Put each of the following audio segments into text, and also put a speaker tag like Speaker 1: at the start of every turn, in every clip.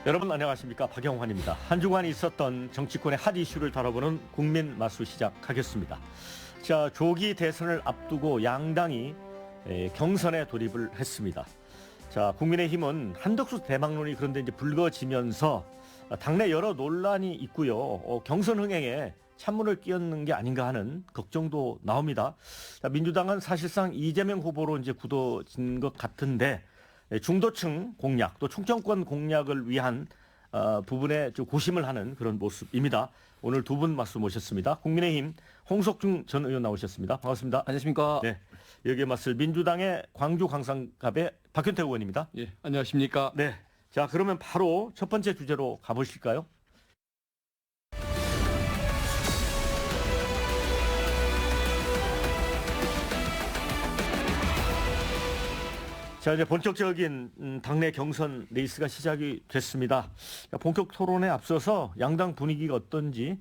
Speaker 1: 여러분 안녕하십니까, 박영환입니다. 한 주간 있었던 정치권의 핫 이슈를 다뤄보는 국민 마수 시작하겠습니다. 자, 조기 대선을 앞두고 양당이 경선에 돌입을 했습니다. 자, 국민의힘은 한덕수 대망론이 그런데 이제 불거지면서 당내 여러 논란이 있고요. 경선 흥행에 찬물을 끼얹는 게 아닌가 하는 걱정도 나옵니다. 자, 민주당은 사실상 이재명 후보로 이제 굳어진 것 같은데 중도층 공략 또 총정권 공략을 위한 부분에 좀 고심을 하는 그런 모습입니다. 오늘 두 분 말씀 모셨습니다. 국민의힘 홍석중 전 의원 나오셨습니다. 반갑습니다.
Speaker 2: 안녕하십니까?
Speaker 1: 네, 여기에 맞설 민주당의 광주 광산갑의 박현태 의원입니다.
Speaker 2: 예, 안녕하십니까?
Speaker 1: 네, 자 그러면 바로 첫 번째 주제로 가보실까요? 자, 이제 본격적인 당내 경선 레이스가 시작이 됐습니다. 본격 토론에 앞서서 양당 분위기가 어떤지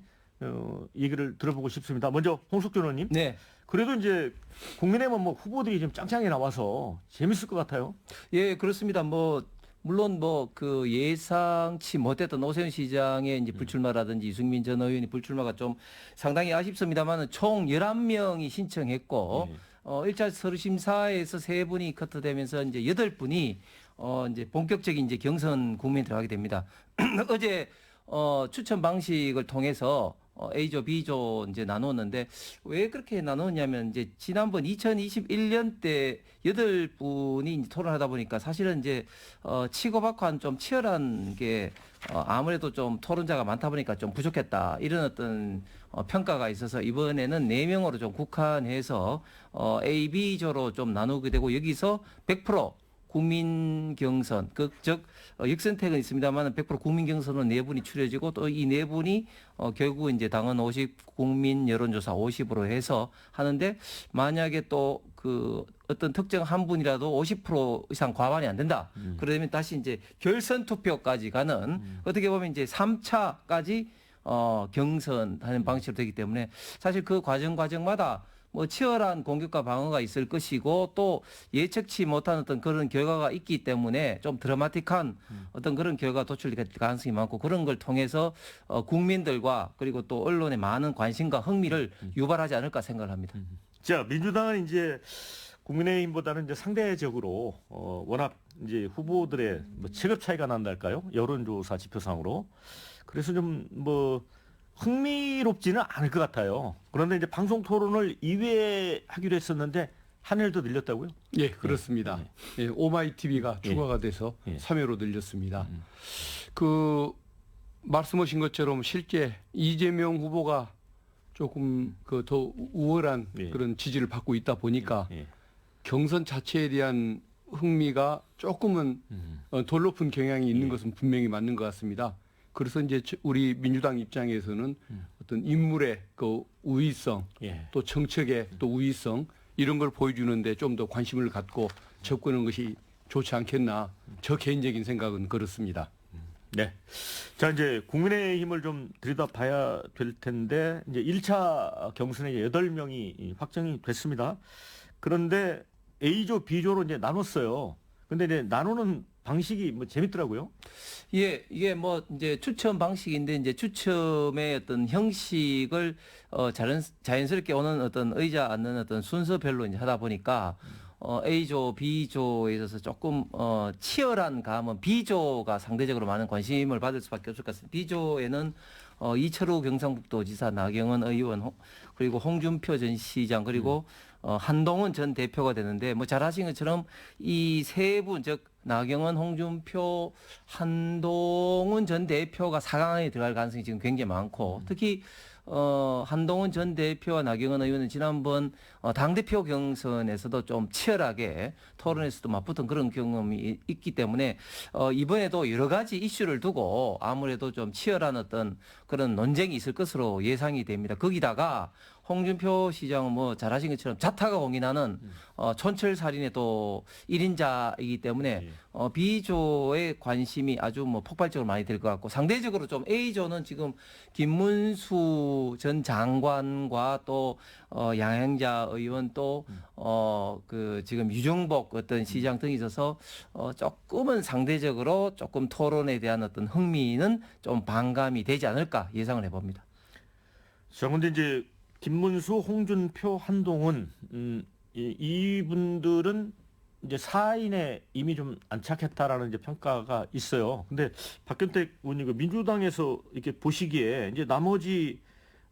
Speaker 1: 얘기를 들어보고 싶습니다. 먼저 홍석준 의원님.
Speaker 2: 네.
Speaker 1: 그래도 이제 국민의힘은 뭐 후보들이 좀 짱짱이 나와서 재밌을 것 같아요.
Speaker 2: 예, 그렇습니다. 물론 그 예상치 못했던 오세훈 시장의 이제 불출마라든지 이승민 전 의원이 불출마가 좀 상당히 아쉽습니다만은 총 11명이 신청했고,
Speaker 1: 네.
Speaker 2: 1차 서류 심사에서 3분이 커트되면서 이제 8분이 이제 본격적인 이제 경선 국면에 들어가게 됩니다. 어제 추천 방식을 통해서 A조, B조 이제 나누었는데 왜 그렇게 나누었냐면 이제 지난번 2021년 때 8분이 이제 토론하다 보니까 사실은 이제 치고받고한 좀 치열한 게 아무래도 좀 토론자가 많다 보니까 좀 부족했다. 이런 어떤 평가가 있어서 이번에는 4명으로 좀 국한해서 A, B조로 좀 나누게 되고 여기서 100% 국민 경선, 즉 역선택은 있습니다만 100% 국민 경선은 4분이 추려지고 또 이 4분이 결국 이제 당헌 50, 국민 여론조사 50으로 해서 하는데 만약에 또 어떤 특정 한 분이라도 50% 이상 과반이 안 된다. 그러면 다시 이제 결선 투표까지 가는 어떻게 보면 이제 3차까지 경선하는 방식으로 되기 때문에 사실 그 과정마다 치열한 공격과 방어가 있을 것이고 또 예측치 못한 어떤 그런 결과가 있기 때문에 좀 드라마틱한 어떤 그런 결과가 도출될 가능성이 많고 그런 걸 통해서 국민들과 그리고 또 언론의 많은 관심과 흥미를 유발하지 않을까 생각을 합니다.
Speaker 1: 자, 민주당은 이제 국민의힘보다는 이제 상대적으로 워낙 이제 후보들의 체급 차이가 난달까요? 여론조사 지표상으로. 그래서 좀 흥미롭지는 않을 것 같아요. 그런데 이제 방송 토론을 2회 하기로 했었는데 한 회를 더 늘렸다고요?
Speaker 3: 예, 그렇습니다. 예, 오마이TV가 추가가 돼서 3회로 늘렸습니다. 말씀하신 것처럼 실제 이재명 후보가 조금 더 우월한 그런 지지를 받고 있다 보니까 경선 자체에 대한 흥미가 조금은 덜 높은 경향이 있는 것은 분명히 맞는 것 같습니다. 그래서 이제 우리 민주당 입장에서는 어떤 인물의 우위성, 또 정책의 또 우위성 이런 걸 보여주는데 좀 더 관심을 갖고 접근하는 것이 좋지 않겠나. 저 개인적인 생각은 그렇습니다.
Speaker 1: 네. 자, 이제 국민의힘을 좀 들여다봐야 될 텐데 이제 1차 경선에 8명이 확정이 됐습니다. 그런데 A조, B조로 이제 나눴어요. 근데 이제 나누는 방식이 재밌더라고요.
Speaker 2: 예, 이게 이제 추첨 방식인데 이제 추첨의 어떤 형식을 자연스럽게 오는 어떤 의자 앉는 어떤 순서별로 이제 하다 보니까 A조, B조에 있어서 조금 치열한 감은 B조가 상대적으로 많은 관심을 받을 수밖에 없을 것 같습니다. B조에는 이철우 경상북도지사, 나경원 의원, 그리고 홍준표 전 시장, 그리고 한동훈 전 대표가 되는데 잘 아신 것처럼 이 세 분, 즉 나경원, 홍준표, 한동훈 전 대표가 4강에 들어갈 가능성이 지금 굉장히 많고 특히 한동훈 전 대표와 나경원 의원은 지난번 당대표 경선에서도 좀 치열하게 토론에서도 맞붙은 그런 경험이 있기 때문에 이번에도 여러 가지 이슈를 두고 아무래도 좀 치열한 어떤 그런 논쟁이 있을 것으로 예상이 됩니다. 거기다가 홍준표 시장은 뭐 잘하신 것처럼 자타가 공인하는 촌철살인의 또 1인자이기 때문에 B조의 관심이 아주 뭐 폭발적으로 많이 될 것 같고 상대적으로 좀 A조는 지금 김문수 전 장관과 또 양행자 의원 또 그 지금 유정복 어떤 시장 등이 있어서 조금은 상대적으로 조금 토론에 대한 어떤 흥미는 좀 반감이 되지 않을까 예상을 해봅니다.
Speaker 1: 자, 근데 이제 김문수, 홍준표, 한동훈 이분들은 이제 사인에 이미 좀 안착했다라는 이제 평가가 있어요. 근데 박경택 의원님 민주당에서 이렇게 보시기에 이제 나머지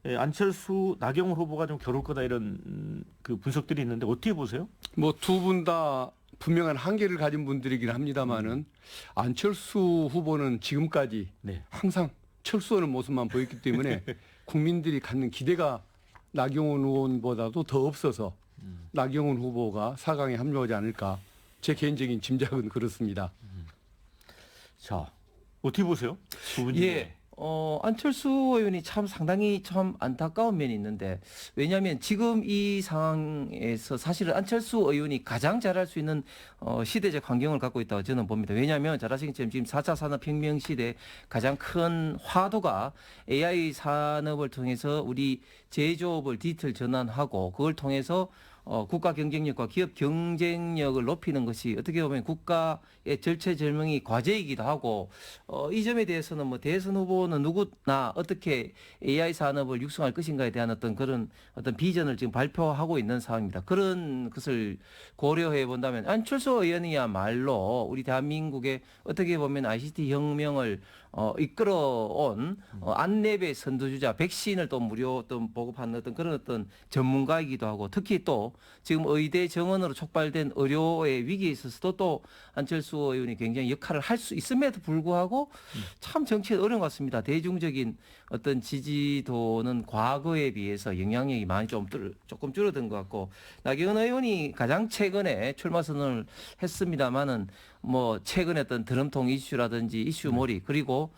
Speaker 1: 안철수, 나경원 후보가 좀 겨룰 거다 이런 그 분석들이 있는데 어떻게 보세요?
Speaker 3: 뭐 두 분 다 분명한 한계를 가진 분들이긴 합니다만은 안철수 후보는 지금까지
Speaker 1: 네.
Speaker 3: 항상 철수하는 모습만 보였기 때문에 국민들이 갖는 기대가 나경원 의원보다도 더 없어서 나경원 후보가 4강에 합류하지 않을까 제 개인적인 짐작은 그렇습니다.
Speaker 1: 자, 어떻게 보세요? 두 분.
Speaker 2: 예. 안철수 의원이 참 상당히 참 안타까운 면이 있는데 왜냐하면 지금 이 상황에서 사실은 안철수 의원이 가장 잘할 수 있는 시대적 환경을 갖고 있다고 저는 봅니다. 왜냐하면 잘 아시는 것처럼 지금 4차 산업혁명 시대 가장 큰 화두가 AI 산업을 통해서 우리 제조업을 디지털 전환하고 그걸 통해서 국가 경쟁력과 기업 경쟁력을 높이는 것이 어떻게 보면 국가의 절체절명이 과제이기도 하고 이 점에 대해서는 뭐 대선 후보는 누구나 어떻게 AI 산업을 육성할 것인가에 대한 어떤 그런 어떤 비전을 지금 발표하고 있는 상황입니다. 그런 것을 고려해 본다면 안철수 의원이야말로 우리 대한민국의 어떻게 보면 ICT 혁명을 이끌어온 안랩의 선두주자, 백신을 또 무료 어떤 보급하는 어떤 그런 어떤 전문가이기도 하고 특히 또 지금 의대 정원으로 촉발된 의료의 위기에 있어서도 또 안철수 의원이 굉장히 역할을 할 수 있음에도 불구하고 참 정치가 어려운 것 같습니다. 대중적인 어떤 지지도는 과거에 비해서 영향력이 많이 조금 줄어든 것 같고 나경원 의원이 가장 최근에 출마 선언을 했습니다마는 뭐 최근에 어떤 드럼통 이슈라든지 이슈몰이 그리고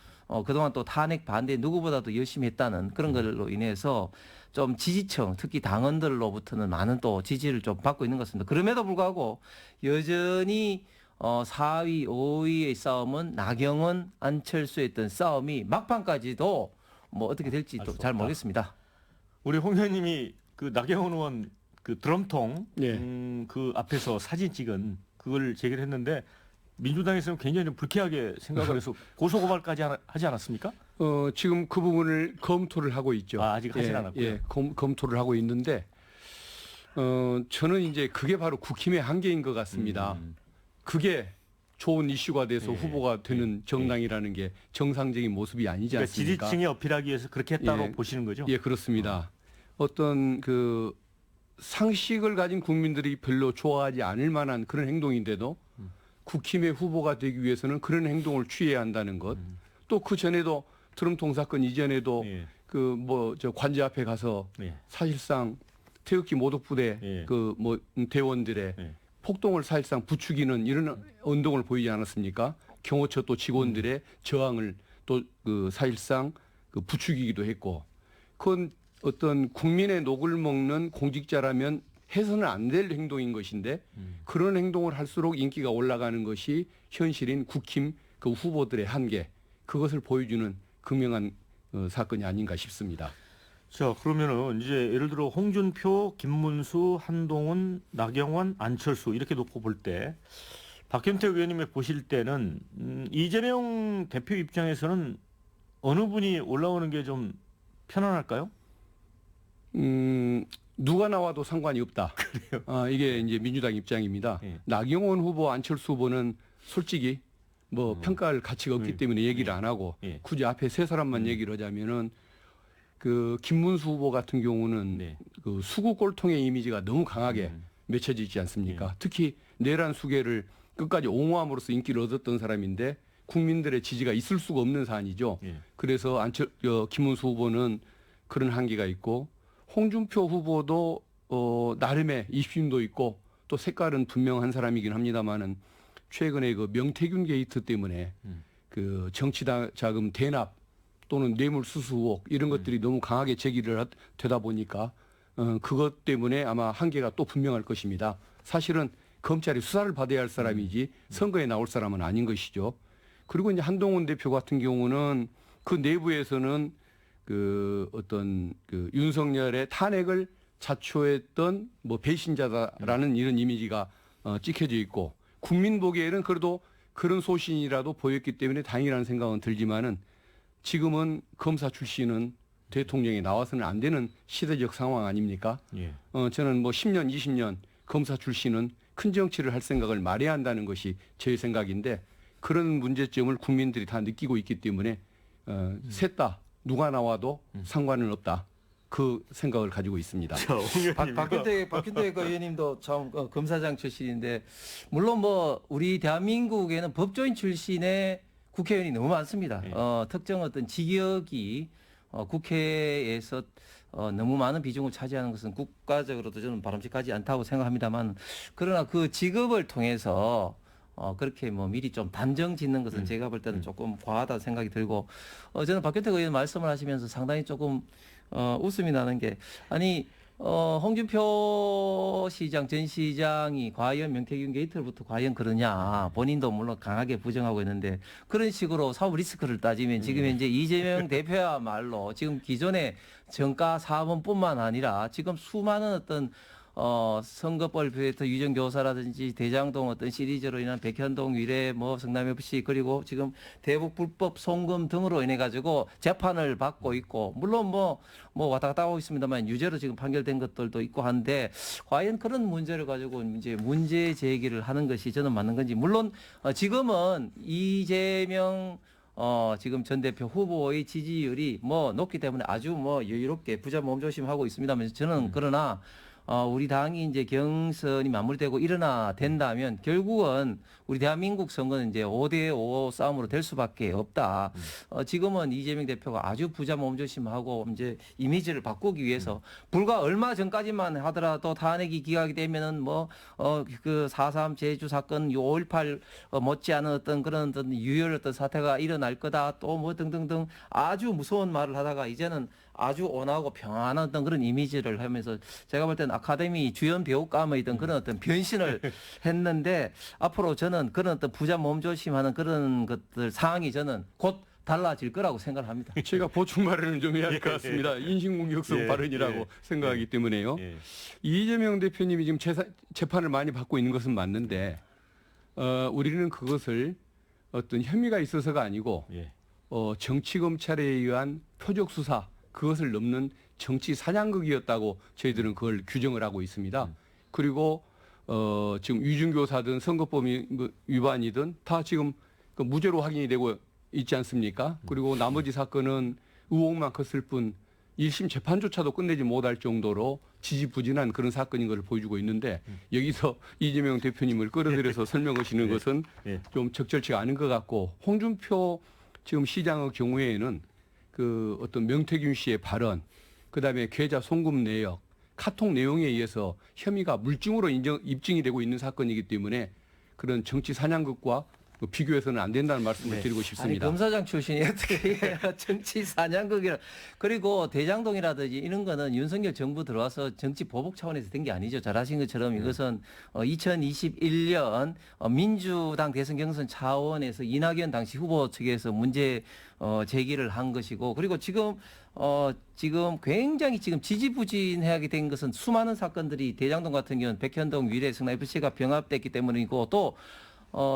Speaker 2: 그동안 또 탄핵 반대 누구보다도 열심히 했다는 그런 걸로 인해서 좀 지지층 특히 당원들로부터는 많은 또 지지를 좀 받고 있는 것 같습니다. 그럼에도 불구하고 여전히 4위, 5위의 싸움은 나경원, 안철수의 어떤 싸움이 막판까지도 뭐 어떻게 될지 또 잘 모르겠습니다.
Speaker 1: 우리 홍 의원님이 그 나경원 의원 그 드럼통
Speaker 3: 네.
Speaker 1: 그 앞에서 사진 찍은 그걸 제기를 했는데 민주당에서는 굉장히 좀 불쾌하게 생각을 해서 고소고발까지 하지 않았습니까?
Speaker 3: 지금 그 부분을 검토를 하고 있죠.
Speaker 1: 아직 하진 않았고요.
Speaker 3: 예, 검토를 하고 있는데 저는 이제 그게 바로 국힘의 한계인 것 같습니다. 그게 좋은 이슈가 돼서 후보가 되는 정당이라는 게 정상적인 모습이 아니지
Speaker 1: 그러니까
Speaker 3: 않습니까?
Speaker 1: 지지층에 어필하기 위해서 그렇게 했다고 보시는 거죠?
Speaker 3: 예, 그렇습니다. 어떤 그 상식을 가진 국민들이 별로 좋아하지 않을 만한 그런 행동인데도 국힘의 후보가 되기 위해서는 그런 행동을 취해야 한다는 것. 또 그 전에도 드럼통 사건 이전에도 그 뭐 저 관제 앞에 가서 사실상 태극기 모독부대 그 뭐 대원들의 폭동을 사실상 부추기는 이런 운동을 보이지 않았습니까? 경호처 또 직원들의 저항을 또 그 사실상 그 부추기기도 했고, 그건 어떤 국민의 녹을 먹는 공직자라면 해서는 안 될 행동인 것인데 그런 행동을 할수록 인기가 올라가는 것이 현실인 국힘 그 후보들의 한계, 그것을 보여주는 극명한 사건이 아닌가 싶습니다.
Speaker 1: 자, 그러면은 이제 예를 들어 홍준표, 김문수, 한동훈, 나경원, 안철수 이렇게 놓고 볼 때 박경택 의원님이 보실 때는 이재명 대표 입장에서는 어느 분이 올라오는 게 좀 편안할까요?
Speaker 3: 누가 나와도 상관이 없다. 그래요? 이게 이제 민주당 입장입니다. 나경원 후보, 안철수 후보는 솔직히 뭐 평가할 가치가 없기 때문에 얘기를 안 하고 굳이 앞에 세 사람만 얘기를 하자면은 그 김문수 후보 같은 경우는 그 수구 꼴통의 이미지가 너무 강하게 맺혀져 있지 않습니까? 특히 내란 수계를 끝까지 옹호함으로써 인기를 얻었던 사람인데 국민들의 지지가 있을 수가 없는 사안이죠. 그래서 김문수 후보는 그런 한계가 있고, 홍준표 후보도 나름의 입심도 있고 또 색깔은 분명한 사람이긴 합니다만은 최근에 그 명태균 게이트 때문에 그 정치 자금 대납 또는 뇌물 수수 의혹 이런 것들이 너무 강하게 제기를 되다 보니까 그것 때문에 아마 한계가 또 분명할 것입니다. 사실은 검찰이 수사를 받아야 할 사람이지 선거에 나올 사람은 아닌 것이죠. 그리고 이제 한동훈 대표 같은 경우는 그 내부에서는 그 어떤 그 윤석열의 탄핵을 자초했던 뭐 배신자다라는 이런 이미지가 찍혀져 있고 국민 보기에는 그래도 그런 소신이라도 보였기 때문에 다행이라는 생각은 들지만은 지금은 검사 출신은 대통령이 나와서는 안 되는 시대적 상황 아닙니까?
Speaker 1: 예.
Speaker 3: 저는 뭐 10년, 20년 검사 출신은 큰 정치를 할 생각을 말해야 한다는 것이 제 생각인데 그런 문제점을 국민들이 다 느끼고 있기 때문에 셋 다 누가 나와도 상관은 없다. 그 생각을 가지고 있습니다.
Speaker 1: 자,
Speaker 2: 박균택 그 의원님도 참 검사장 출신인데 물론 뭐 우리 대한민국에는 법조인 출신의 국회의원이 너무 많습니다.
Speaker 1: 네.
Speaker 2: 특정 어떤 직역이 국회에서 너무 많은 비중을 차지하는 것은 국가적으로도 저는 바람직하지 않다고 생각합니다만 그러나 그 직업을 통해서 그렇게 뭐 미리 좀 단정 짓는 것은 제가 볼 때는 조금 과하다 생각이 들고 저는 박균택 의원 말씀을 하시면서 상당히 조금 웃음이 나는 게 아니 홍준표 시장 전 시장이 과연 명태균 게이트로부터 과연 그러냐 본인도 물론 강하게 부정하고 있는데 그런 식으로 사업 리스크를 따지면 지금 현재 이재명 대표야말로 지금 기존의 정가 사업원뿐만 아니라 지금 수많은 어떤 선거법을 비롯해서 유전교사라든지 대장동 어떤 시리즈로 인한 백현동 위례 뭐 성남FC 그리고 지금 대북 불법 송금 등으로 인해 가지고 재판을 받고 있고 물론 뭐 왔다 갔다 하고 있습니다만 유죄로 지금 판결된 것들도 있고 한데 과연 그런 문제를 가지고 이제 문제 제기를 하는 것이 저는 맞는 건지 물론 지금은 이재명 지금 전 대표 후보의 지지율이 뭐 높기 때문에 아주 뭐 여유롭게 부자 몸조심하고 있습니다만 저는 그러나 우리 당이 이제 경선이 마무리되고 된다면 결국은 우리 대한민국 선거는 이제 5대5 싸움으로 될 수밖에 없다. 지금은 이재명 대표가 아주 부자 몸조심하고 이제 이미지를 바꾸기 위해서 불과 얼마 전까지만 하더라도 탄핵이 기각이 되면은 그 4.3 제주 사건 5.18 못지않은 어떤 그런 어떤 유혈 어떤 사태가 일어날 거다 또 뭐 등등등 아주 무서운 말을 하다가 이제는 아주 온화하고 평안한 어떤 그런 이미지를 하면서 제가 볼 때는 아카데미 주연 배우감의 그런 어떤 변신을 했는데 앞으로 저는 그런 어떤 부자 몸조심하는 그런 것들 상황이 저는 곧 달라질 거라고 생각을 합니다.
Speaker 3: 제가 보충 발언을 좀 해야 할 것 같습니다. 인신공격성 발언이라고 생각하기 때문에요. 이재명 대표님이 지금 재판을 많이 받고 있는 것은 맞는데 우리는 그것을 어떤 혐의가 있어서가 아니고 정치 검찰에 의한 표적 수사 그것을 넘는 정치 사냥극이었다고 저희들은 그걸 규정을 하고 있습니다. 그리고 지금 위중교사든 선거법 위반이든 다 지금 무죄로 확인이 되고 있지 않습니까? 그리고 나머지 사건은 의혹만 컸을 뿐 1심 재판조차도 끝내지 못할 정도로 지지부진한 그런 사건인 것을 보여주고 있는데 여기서 이재명 대표님을 끌어들여서 설명하시는 것은 좀 적절치가 않은 것 같고 홍준표 지금 시장의 경우에는 그 어떤 명태균 씨의 발언, 그다음에 계좌 송금 내역, 카톡 내용에 의해서 혐의가 물증으로 입증이 되고 있는 사건이기 때문에 그런 정치 사냥극과 비교해서는 안 된다는 말씀을 드리고 싶습니다.
Speaker 2: 아니, 검사장 출신이 어떻게 정치 사냥극이라 그리고 대장동이라든지 이런 거는 윤석열 정부 들어와서 정치 보복 차원에서 된 게 아니죠. 잘 아신 것처럼 이것은 2021년 민주당 대선 경선 차원에서 이낙연 당시 후보 측에서 문제 제기를 한 것이고 그리고 지금 굉장히 지금 지지부진하게 된 것은 수많은 사건들이 대장동 같은 경우는 백현동 위례 성남FC가 병합됐기 때문이고 또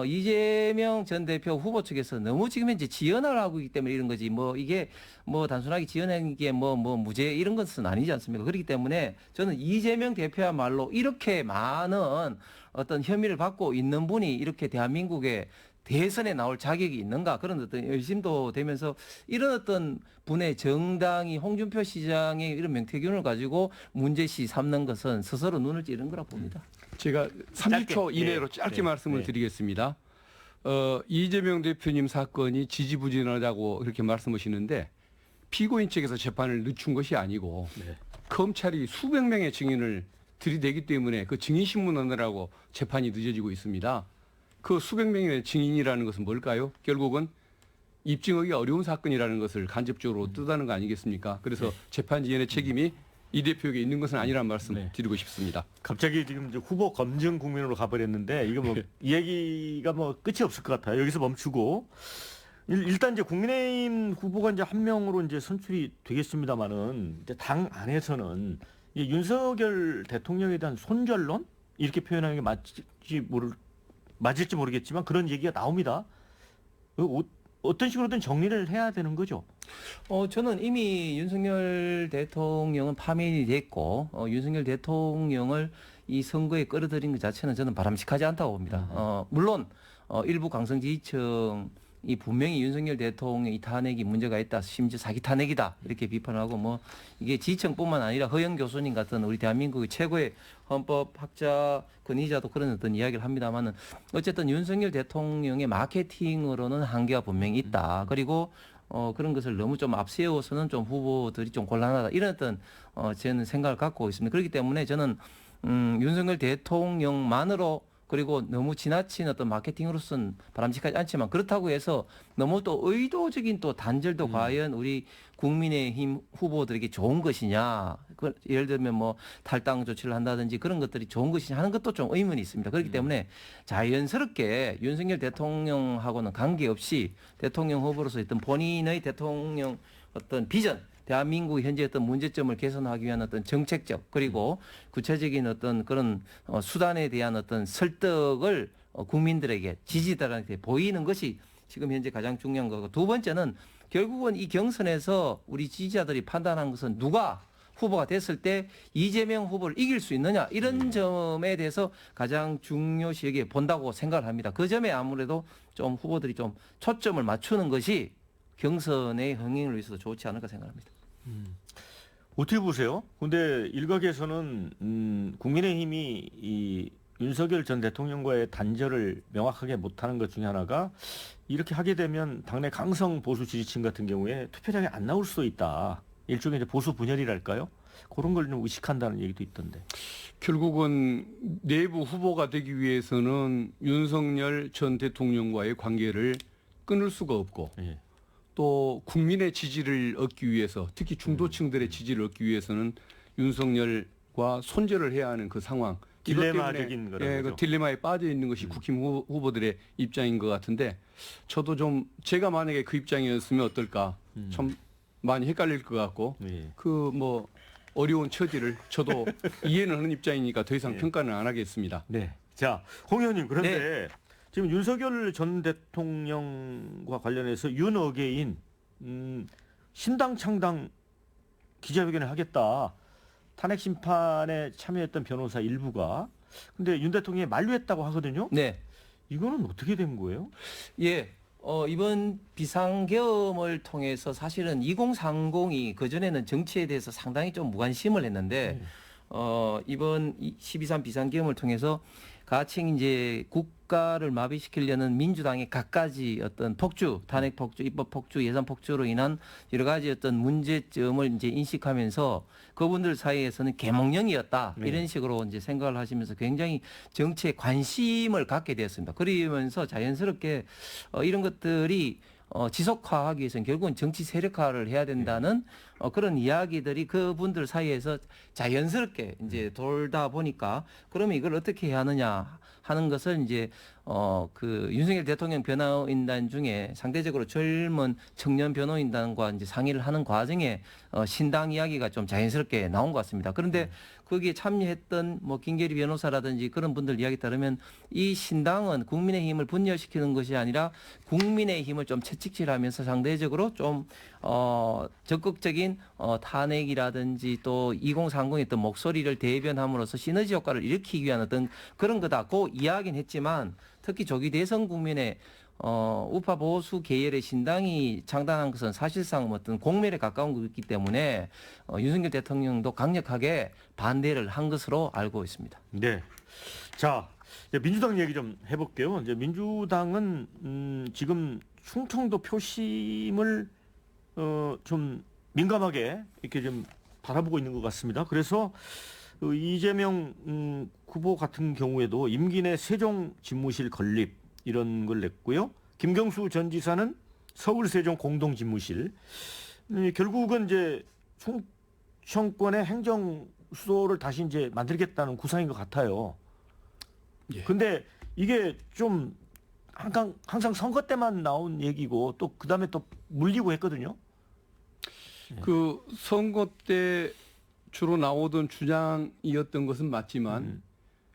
Speaker 2: 이재명 전 대표 후보 측에서 너무 지금 현재 지연을 하고 있기 때문에 이런 거지 이게 단순하게 지연한 게 무죄 이런 것은 아니지 않습니까? 그렇기 때문에 저는 이재명 대표야말로 이렇게 많은 어떤 혐의를 받고 있는 분이 이렇게 대한민국에 대선에 나올 자격이 있는가 그런 어떤 의심도 되면서 이런 어떤 분의 정당이 홍준표 시장의 이런 명태균을 가지고 문제시 삼는 것은 스스로 눈을 찌른 거라 봅니다.
Speaker 3: 제가 30초 이내로 짧게 말씀을 드리겠습니다. 이재명 대표님 사건이 지지부진하다고 그렇게 말씀하시는데 피고인 측에서 재판을 늦춘 것이 아니고 검찰이 수백 명의 증인을 들이대기 때문에 그 증인신문하느라고 재판이 늦어지고 있습니다. 그 수백 명의 증인이라는 것은 뭘까요? 결국은 입증하기 어려운 사건이라는 것을 간접적으로 뜻하는 거 아니겠습니까? 그래서 재판 지연의 책임이 이 대표에게 있는 것은 아니란 말씀
Speaker 1: 네.
Speaker 3: 드리고 싶습니다.
Speaker 1: 갑자기 지금 이제 후보 검증 국면으로 가버렸는데 이거 뭐 이 얘기가 뭐 끝이 없을 것 같아요. 여기서 멈추고 일단 이제 국민의힘 후보가 이제 한 명으로 이제 선출이 되겠습니다만은 이제 당 안에서는 이 윤석열 대통령에 대한 손절론 이렇게 표현하는 게 맞을지 모르겠지만 그런 얘기가 나옵니다. 어떤 식으로든 정리를 해야 되는 거죠.
Speaker 2: 저는 이미 윤석열 대통령은 파면이 됐고 윤석열 대통령을 이 선거에 끌어들인 것 자체는 저는 바람직하지 않다고 봅니다. 물론 일부 강성 지지층이 분명히 윤석열 대통령 이 탄핵이 문제가 있다, 심지어 사기 탄핵이다 이렇게 비판하고 뭐 이게 지지층뿐만 아니라 허영 교수님 같은 우리 대한민국의 최고의 헌법학자 권위자도 그런 어떤 이야기를 합니다만은 어쨌든 윤석열 대통령의 마케팅으로는 한계가 분명히 있다. 그리고 그런 것을 너무 좀 앞세워서는 좀 후보들이 좀 곤란하다. 이런 어떤 저는 생각을 갖고 있습니다. 그렇기 때문에 저는 윤석열 대통령만으로 그리고 너무 지나친 어떤 마케팅으로서는 바람직하지 않지만 그렇다고 해서 너무 또 의도적인 또 단절도 과연 우리 국민의힘 후보들에게 좋은 것이냐. 예를 들면 뭐 탈당 조치를 한다든지 그런 것들이 좋은 것이냐 하는 것도 좀 의문이 있습니다. 그렇기 때문에 자연스럽게 윤석열 대통령하고는 관계없이 대통령 후보로서 어떤 본인의 대통령 어떤 비전 대한민국의 현재 어떤 문제점을 개선하기 위한 어떤 정책적 그리고 구체적인 어떤 그런 수단에 대한 어떤 설득을 국민들에게 지지자들한테 보이는 것이 지금 현재 가장 중요한 거고 두 번째는 결국은 이 경선에서 우리 지지자들이 판단한 것은 누가 후보가 됐을 때 이재명 후보를 이길 수 있느냐 이런 점에 대해서 가장 중요시하게 본다고 생각을 합니다. 그 점에 아무래도 좀 후보들이 좀 초점을 맞추는 것이 경선의 흥행을 위해서도 좋지 않을까 생각합니다.
Speaker 1: 어떻게 보세요? 근데 일각에서는 국민의힘이 이 윤석열 전 대통령과의 단절을 명확하게 못하는 것 중에 하나가 이렇게 하게 되면 당내 강성 보수 지지층 같은 경우에 투표장에 안 나올 수도 있다. 일종의 이제 보수 분열이랄까요? 그런 걸 좀 의식한다는 얘기도 있던데.
Speaker 3: 결국은 내부 후보가 되기 위해서는 윤석열 전 대통령과의 관계를 끊을 수가 없고
Speaker 1: 예.
Speaker 3: 또 국민의 지지를 얻기 위해서 특히 중도층들의 지지를 얻기 위해서는 윤석열과 손절을 해야 하는 그 상황.
Speaker 1: 딜레마적인 거라고.
Speaker 3: 예, 그 딜레마에 빠져 있는 것이 국힘 후보들의 입장인 것 같은데 저도 좀 제가 만약에 그 입장이었으면 어떨까 참 많이 헷갈릴 것 같고
Speaker 1: 예.
Speaker 3: 그 뭐 어려운 처지를 저도 이해는 하는 입장이니까 더 이상
Speaker 1: 예.
Speaker 3: 평가는 안 하겠습니다.
Speaker 1: 네. 자, 홍 의원님 그런데 지금 윤석열 전 대통령과 관련해서 윤어게인 신당 창당 기자회견을 하겠다. 탄핵 심판에 참여했던 변호사 일부가 근데 윤 대통령이 만류했다고 하거든요.
Speaker 2: 네.
Speaker 1: 이거는 어떻게 된 거예요?
Speaker 2: 예. 이번 비상계엄을 통해서 사실은 2030이 그전에는 정치에 대해서 상당히 좀 무관심을 했는데, 이번 12.3 비상계엄을 통해서 가칭 이제 국가를 마비시키려는 민주당의 갖가지 어떤 폭주, 탄핵 폭주, 입법 폭주, 예산 폭주로 인한 여러 가지 어떤 문제점을 이제 인식하면서 그분들 사이에서는 계몽령이었다. 이런 식으로 이제 생각을 하시면서 굉장히 정치에 관심을 갖게 되었습니다. 그러면서 자연스럽게 이런 것들이 지속화하기 위해서는 결국은 정치 세력화를 해야 된다는 그런 이야기들이 그분들 사이에서 자연스럽게 이제 돌다 보니까 그러면 이걸 어떻게 해야 하느냐 하는 것을 이제 그 윤석열 대통령 변호인단 중에 상대적으로 젊은 청년 변호인단과 이제 상의를 하는 과정에 신당 이야기가 좀 자연스럽게 나온 것 같습니다. 그런데 거기에 참여했던 뭐 김계리 변호사라든지 그런 분들 이야기 따르면 이 신당은 국민의힘을 분열시키는 것이 아니라 국민의힘을 좀 채찍질하면서 상대적으로 좀 적극적인 탄핵이라든지 또 2030의 어떤 목소리를 대변함으로써 시너지 효과를 일으키기 위한 어떤 그런 거다. 고 이야기는 했지만 특히 조기 대선 국면에 우파 보수 계열의 신당이 창당한 것은 사실상 어떤 공멸에 가까운 것이기 때문에 윤석열 대통령도 강력하게 반대를 한 것으로 알고 있습니다.
Speaker 1: 네. 자, 이제 민주당 얘기 좀 해볼게요. 이제 민주당은 지금 충청도 표심을 좀 민감하게 이렇게 좀 바라보고 있는 것 같습니다. 그래서 이재명 후보 같은 경우에도 임기 내 세종 집무실 건립 이런 걸 냈고요. 김경수 전 지사는 서울 세종 공동 집무실. 결국은 이제 정권의 행정 수도를 다시 이제 만들겠다는 구상인 것 같아요.
Speaker 3: 예.
Speaker 1: 근데 이게 좀 항상 선거 때만 나온 얘기고 또 그다음에 또 물리고 했거든요.
Speaker 3: 그 선거 때 주로 나오던 주장이었던 것은 맞지만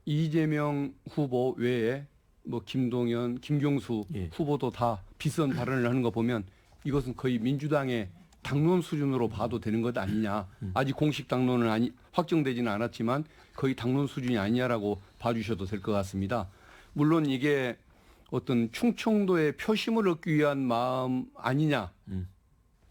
Speaker 3: 이재명 후보 외에 뭐 김동연, 김경수
Speaker 1: 예.
Speaker 3: 후보도 다 비슷한 발언을 하는 거 보면 이것은 거의 민주당의 당론 수준으로 봐도 되는 것 아니냐. 아직 공식 당론은 확정되지는 않았지만 거의 당론 수준이 아니냐라고 봐주셔도 될 것 같습니다. 물론 이게 어떤 충청도의 표심을 얻기 위한 마음 아니냐.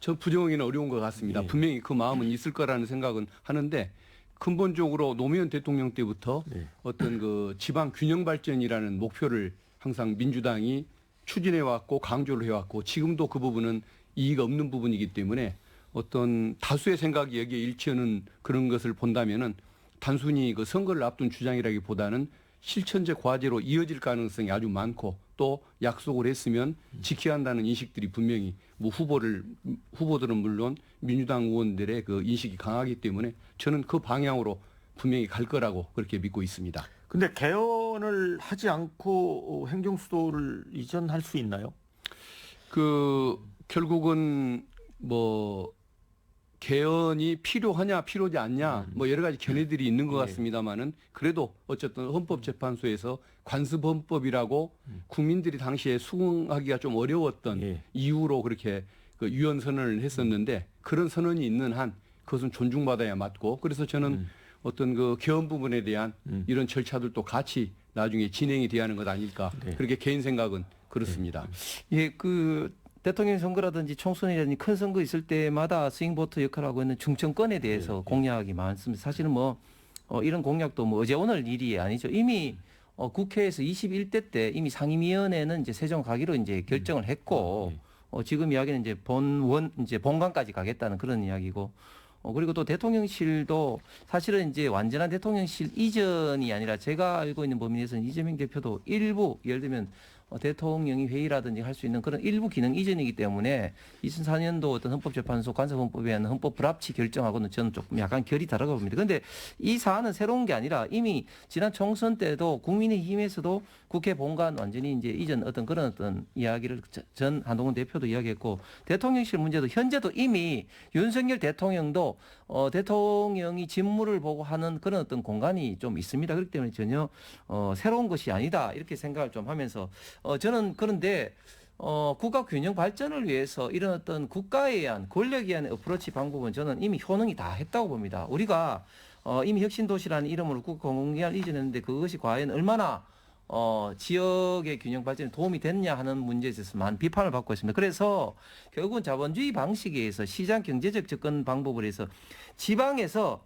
Speaker 3: 저 부정하기는 어려운 것 같습니다.
Speaker 1: 예.
Speaker 3: 분명히 그 마음은 있을 거라는 생각은 하는데 근본적으로 노무현 대통령 때부터
Speaker 1: 예.
Speaker 3: 어떤 그 지방 균형 발전이라는 목표를 항상 민주당이 추진해 왔고 강조를 해왔고 지금도 그 부분은 이의가 없는 부분이기 때문에 어떤 다수의 생각이 여기에 일치하는 그런 것을 본다면은 단순히 그 선거를 앞둔 주장이라기보다는 실천적 과제로 이어질 가능성이 아주 많고 또 약속을 했으면 지켜야 한다는 인식들이 분명히 뭐 후보들은 물론 민주당 의원들의 그 인식이 강하기 때문에 저는 그 방향으로 분명히 갈 거라고 그렇게 믿고 있습니다.
Speaker 1: 근데 개헌을 하지 않고 행정 수도를 이전할 수 있나요?
Speaker 3: 그 결국은 뭐 개헌이 필요하냐 필요하지 않냐 뭐 여러 가지 견해들이 있는 것 같습니다만은 그래도 어쨌든 헌법재판소에서 관습헌법이라고 국민들이 당시에 수긍하기가 좀 어려웠던
Speaker 1: 예.
Speaker 3: 이유로 그렇게 그 유언 선언을 했었는데 그런 선언이 있는 한 그것은 존중받아야 맞고 그래서 저는 어떤 그 개헌 부분에 대한 이런 절차들도 같이 나중에 진행이 돼야 하는 것 아닐까
Speaker 1: 네.
Speaker 3: 그렇게 개인 생각은 그렇습니다.
Speaker 2: 예, 그 대통령 선거라든지 총선이라든지 큰 선거 있을 때마다 스윙보트 역할을 하고 있는 중천권에 대해서 공약이 많습니다. 사실은 뭐 이런 공약도 뭐 어제 오늘 일이 아니죠. 이미 국회에서 21대 때 이미 상임위원회는 이제 세정 가기로 이제 결정을 했고 지금 이야기는 이제 이제 본관까지 가겠다는 그런 이야기고 그리고 또 대통령실도 사실은 이제 완전한 대통령실 이전이 아니라 제가 알고 있는 범위 내에서는 이재명 대표도 일부 예를 들면 대통령이 회의라든지 할 수 있는 그런 일부 기능 이전이기 때문에 2004년도 어떤 헌법재판소 간섭헌법에 의한 헌법 불합치 결정하고는 저는 조금 약간 결이 다르다고 봅니다. 그런데 이 사안은 새로운 게 아니라 이미 지난 총선 때도 국민의힘에서도 국회 본관 완전히 이제 이전 그런 어떤 이야기를 전 한동훈 대표도 이야기했고 대통령실 문제도 현재도 이미 윤석열 대통령도 대통령이 직무를 보고 하는 그런 어떤 공간이 좀 있습니다. 그렇기 때문에 전혀 새로운 것이 아니다 이렇게 생각을 좀 하면서 저는 그런데 국가 균형 발전을 위해서 이런 어떤 국가에 의한 권력에 의한 어프로치 방법은 저는 이미 효능이 다 했다고 봅니다. 우리가 이미 혁신도시라는 이름으로 국가공약을 이전했는데 그것이 과연 얼마나 지역의 균형 발전에 도움이 됐냐 하는 문제에 있어서 많은 비판을 받고 있습니다. 그래서 결국은 자본주의 방식에 의해서 시장 경제적 접근 방법을 해서 지방에서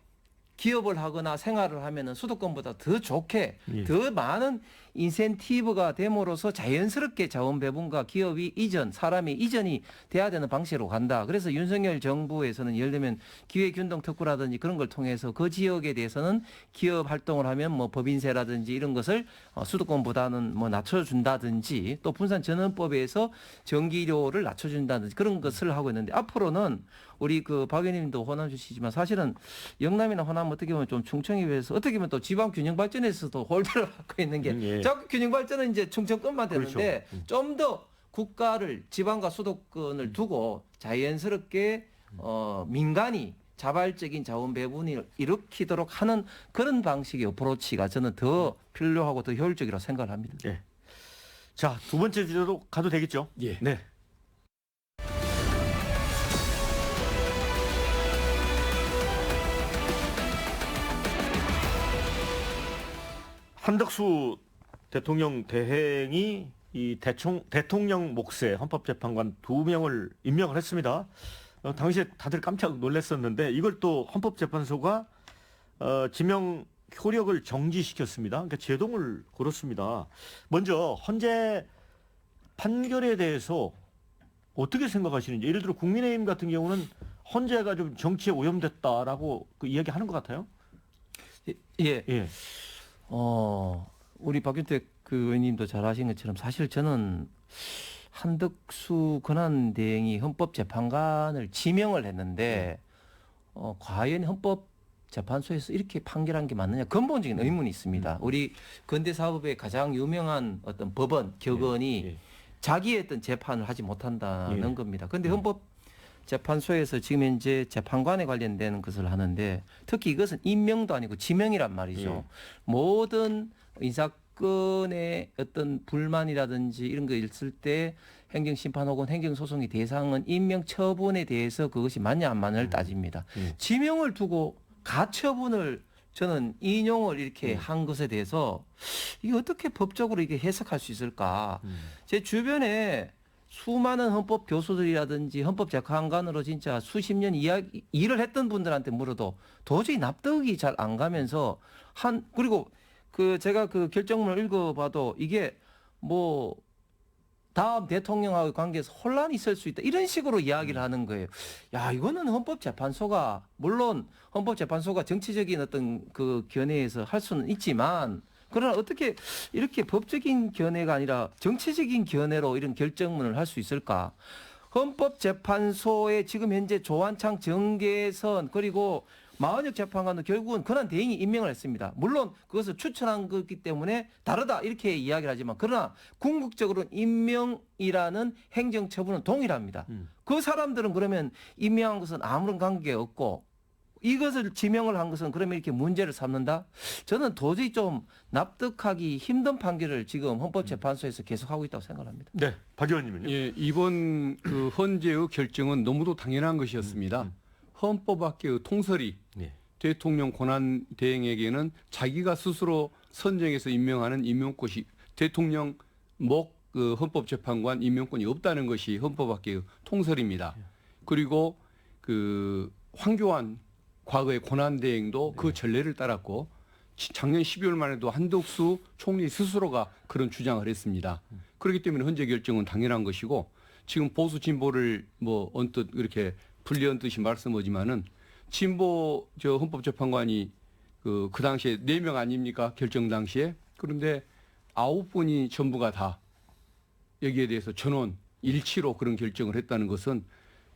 Speaker 2: 기업을 하거나 생활을 하면은 수도권보다 더 좋게 더 많은 인센티브가 됨으로써 자연스럽게 자원 배분과 기업이 사람의 이전이 돼야 되는 방식으로 간다. 그래서 윤석열 정부에서는 예를 들면 기회균등특구라든지 그런 걸 통해서 그 지역에 대해서는 기업 활동을 하면 뭐 법인세라든지 이런 것을 수도권보다는 뭐 낮춰준다든지 또 분산전환법에 의해서 전기료를 낮춰준다든지 그런 것을 하고 있는데 앞으로는 우리 그 박 의원님도 호남 출신이지만 사실은 영남이나 호남 어떻게 보면 좀 충청에 비해서 어떻게 보면 또 지방 균형 발전에서도 홀대를 갖고 있는 게 자꾸 균형 발전은 이제 충청권만 되는데
Speaker 1: 그렇죠.
Speaker 2: 좀 더 국가를 지방과 수도권을 두고 자연스럽게 민간이 자발적인 자원 배분을 일으키도록 하는 그런 방식의 어프로치가 저는 더 필요하고 더 효율적이라고 생각을 합니다.
Speaker 1: 예. 자, 두 번째 주제로 가도 되겠죠?
Speaker 3: 예.
Speaker 1: 네. 한덕수 대통령 대행이 이 대통령 몫의 헌법재판관 2명을 임명을 했습니다. 당시에 다들 깜짝 놀랐었는데 이걸 또 헌법재판소가 지명 효력을 정지시켰습니다. 그러니까 제동을 걸었습니다. 먼저 헌재 판결에 대해서 어떻게 생각하시는지, 예를 들어 국민의힘 같은 경우는 헌재가 좀 정치에 오염됐다라고 그 이야기하는 것 같아요.
Speaker 2: 예.
Speaker 1: 예.
Speaker 2: 우리 박윤택 그 의원님도 잘 아신 것처럼 사실 저는 한덕수 권한대행이 헌법재판관을 지명을 했는데 과연 헌법재판소에서 이렇게 판결한 게 맞느냐 근본적인 의문이 있습니다. 우리 근대사법의 가장 유명한 어떤 법원, 격언이
Speaker 1: 예.
Speaker 2: 자기의 어떤 재판을 하지 못한다는
Speaker 1: 예.
Speaker 2: 겁니다. 그런데 헌법재판소에서 지금 현재 재판관에 관련된 것을 하는데 특히 이것은 임명도 아니고 지명이란 말이죠.
Speaker 1: 예.
Speaker 2: 모든 인사권의 어떤 불만이라든지 이런 거 있을 때 행정심판 혹은 행정소송의 대상은 임명 처분에 대해서 그것이 맞냐 안 맞냐를 따집니다. 지명을 두고 가처분을 저는 인용을 이렇게 한 것에 대해서 이게 어떻게 법적으로 이게 해석할 수 있을까? 제 주변에 수많은 헌법 교수들이라든지 헌법 재판관으로 진짜 수십 년 일을 했던 분들한테 물어도 도저히 납득이 잘 안 가면서 그리고 제가 그 결정문을 읽어봐도 이게 뭐 다음 대통령하고의 관계에서 혼란이 있을 수 있다. 이런 식으로 이야기를 하는 거예요. 야, 이거는 헌법재판소가, 물론 헌법재판소가 정치적인 어떤 그 견해에서 할 수는 있지만, 그러나 어떻게 이렇게 법적인 견해가 아니라 정치적인 견해로 이런 결정문을 할 수 있을까? 헌법재판소의 지금 현재 조한창 정계선 그리고 마은혁 재판관도 결국은 권한 대행이 임명을 했습니다. 물론 그것을 추천한 거기 때문에 다르다 이렇게 이야기를 하지만 그러나 궁극적으로는 임명이라는 행정처분은 동일합니다. 그 사람들은 그러면 임명한 것은 아무런 관계가 없고 이것을 지명을 한 것은 그러면 이렇게 문제를 삼는다? 저는 도저히 좀 납득하기 힘든 판결을 지금 헌법재판소에서 계속하고 있다고 생각합니다.
Speaker 1: 네, 박 의원님은요?
Speaker 3: 예, 이번 그 헌재의 결정은 너무도 당연한 것이었습니다. 헌법학계의 통설이
Speaker 1: 네.
Speaker 3: 대통령 권한 대행에게는 자기가 스스로 선정해서 임명하는 임명권이 대통령 그 헌법재판관 임명권이 없다는 것이 헌법학계의 통설입니다. 그리고 그 황교안 과거의 권한 대행도 그 전례를 따랐고 작년 12월만 해도 한덕수 총리 스스로가 그런 주장을 했습니다. 그렇기 때문에 헌재 결정은 당연한 것이고 지금 보수 진보를 뭐 언뜻 이렇게 분리언뜻이 말씀하지만은 진보 헌법재판관이 그 당시에 4명 아닙니까? 결정 당시에. 그런데 9분이 전부가 다 여기에 대해서 전원 일치로 그런 결정을 했다는 것은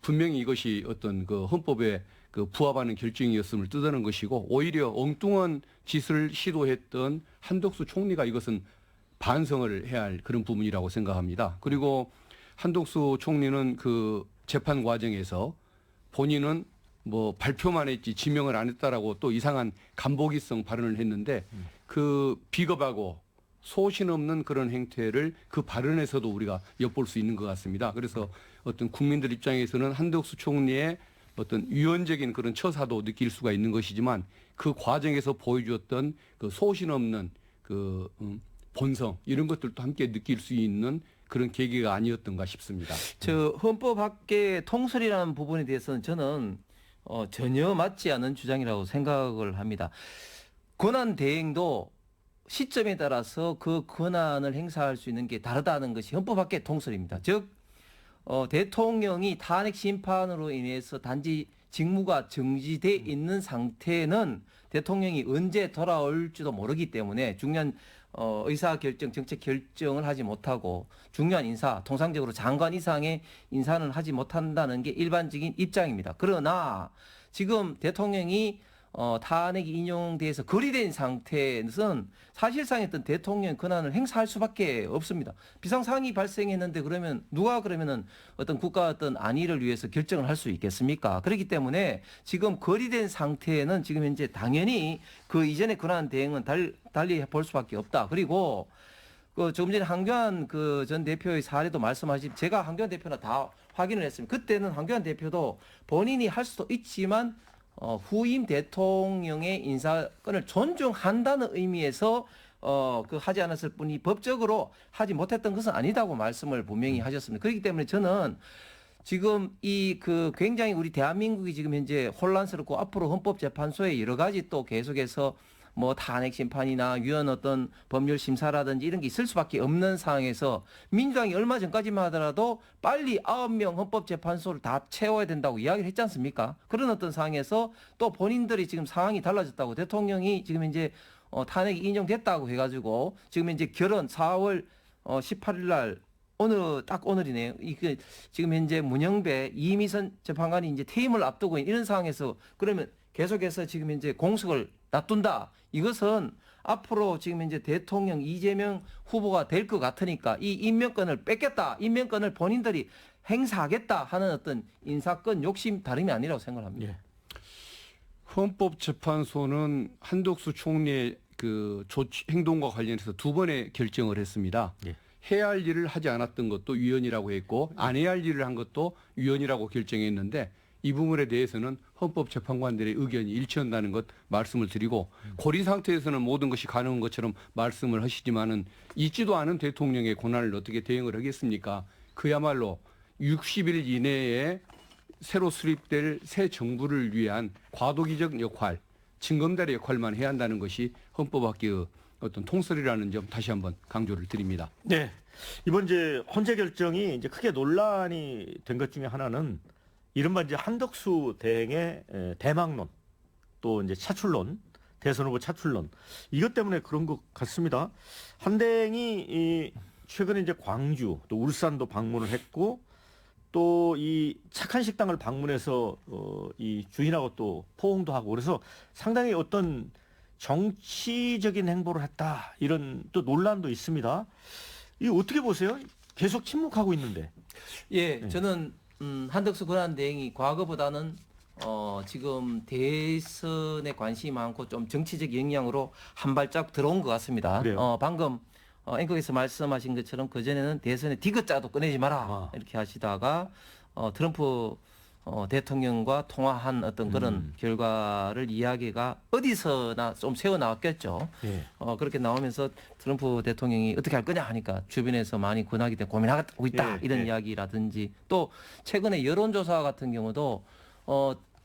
Speaker 3: 분명히 이것이 어떤 그 헌법에 그 부합하는 결정이었음을 뜻하는 것이고 오히려 엉뚱한 짓을 시도했던 한덕수 총리가 이것은 반성을 해야 할 그런 부분이라고 생각합니다. 그리고 한덕수 총리는 그 재판 과정에서 본인은 뭐 발표만 했지 지명을 안 했다라고 또 이상한 간보기성 발언을 했는데 그 비겁하고 소신 없는 그런 행태를 그 발언에서도 우리가 엿볼 수 있는 것 같습니다. 그래서 어떤 국민들 입장에서는 한덕수 총리의 어떤 위헌적인 그런 처사도 느낄 수가 있는 것이지만 그 과정에서 보여주었던 그 소신 없는 그 본성 이런 것들도 함께 느낄 수 있는 그런 계기가 아니었던가 싶습니다.
Speaker 2: 저 헌법학계 통설이라는 부분에 대해서는 저는 전혀 맞지 않은 주장이라고 생각을 합니다. 권한 대행도 시점에 따라서 그 권한을 행사할 수 있는 게 다르다는 것이 헌법학계 통설입니다. 즉 대통령이 탄핵 심판으로 인해서 단지 직무가 정지돼 있는 상태는 대통령이 언제 돌아올지도 모르기 때문에 중요한 의사결정, 정책 결정을 하지 못하고 중요한 인사, 통상적으로 장관 이상의 인사는 하지 못한다는 게 일반적인 입장입니다. 그러나 지금 대통령이 탄핵이 인용돼서 거리된 상태에서는 사실상 어떤 대통령 권한을 행사할 수밖에 없습니다. 비상상황이 발생했는데 그러면 누가 그러면은 어떤 국가 어떤 안위를 위해서 결정을 할 수 있겠습니까? 그렇기 때문에 지금 거리된 상태에는 지금 현재 당연히 그 이전의 권한 대행은 달리 볼 수밖에 없다. 그리고 그 조금 전에 한교안 그 전 대표의 사례도 말씀하신 제가 한교안 대표나 다 확인을 했습니다. 그때는 한교안 대표도 본인이 할 수도 있지만 후임 대통령의 인사권을 존중한다는 의미에서 그 하지 않았을 뿐이 법적으로 하지 못했던 것은 아니다고 말씀을 분명히 하셨습니다. 그렇기 때문에 저는 지금 그 굉장히 우리 대한민국이 지금 현재 혼란스럽고 앞으로 헌법재판소에 여러 가지 또 계속해서 뭐 탄핵 심판이나 유연 어떤 법률 심사라든지 이런 게 있을 수밖에 없는 상황에서 민주당이 얼마 전까지만 하더라도 빨리 9명 헌법재판소를 다 채워야 된다고 이야기를 했지 않습니까? 그런 어떤 상황에서 또 본인들이 지금 상황이 달라졌다고 대통령이 지금 이제 탄핵이 인용됐다고 해가지고 지금 이제 결혼 4월 18일 날 딱 오늘이네요. 이게 지금 현재 문영배 이미선 재판관이 이제 퇴임을 앞두고 있는 이런 상황에서 그러면 계속해서 지금 현재 공석을 놔둔다. 이것은 앞으로 지금 현재 대통령 이재명 후보가 될 것 같으니까 이 임명권을 뺏겠다. 임명권을 본인들이 행사하겠다 하는 어떤 인사권 욕심 다름이 아니라고 생각합니다.
Speaker 1: 예.
Speaker 3: 헌법재판소는 한덕수 총리의 그 행동과 관련해서 두 번의 결정을 했습니다.
Speaker 1: 예.
Speaker 3: 해야 할 일을 하지 않았던 것도 위헌이라고 했고 안 해야 할 일을 한 것도 위헌이라고 결정했는데 이 부분에 대해서는 헌법재판관들의 의견이 일치한다는 것 말씀을 드리고 고리 상태에서는 모든 것이 가능한 것처럼 말씀을 하시지만은 있지도 않은 대통령의 권한을 어떻게 대응을 하겠습니까? 그야말로 60일 이내에 새로 수립될 새 정부를 위한 과도기적 역할, 징검다리 역할만 해야 한다는 것이 헌법학계의 어떤 통설이라는 점 다시 한번 강조를 드립니다.
Speaker 1: 네. 이번 이제 헌재 결정이 이제 크게 논란이 된 것 중에 하나는 이른바 이제 한덕수 대행의 대망론 또 이제 차출론, 대선 후보 차출론 이것 때문에 그런 것 같습니다. 한 대행이 최근에 이제 광주 또 울산도 방문을 했고 또 이 착한 식당을 방문해서 이 주인하고 또 포옹도 하고 그래서 상당히 어떤 정치적인 행보를 했다 이런 또 논란도 있습니다. 이 어떻게 보세요? 계속 침묵하고 있는데.
Speaker 2: 예, 저는 한덕수 권한대행이 과거보다는 지금 대선에 관심이 많고 좀 정치적 영향으로 한 발짝 들어온 것 같습니다.
Speaker 1: 그래요?
Speaker 2: 방금 앵커께서 말씀하신 것처럼 그전에는 대선에 디귿자도 꺼내지 마라 이렇게 하시다가 트럼프 대통령과 통화한 어떤 그런 결과를 이야기가 어디서나 좀 새어 나왔겠죠.
Speaker 1: 예.
Speaker 2: 그렇게 나오면서 트럼프 대통령이 어떻게 할 거냐 하니까 주변에서 많이 권하기 때문에 고민하고 있다
Speaker 1: 예,
Speaker 2: 이런
Speaker 1: 예.
Speaker 2: 이야기라든지 또 최근에 여론조사 같은 경우도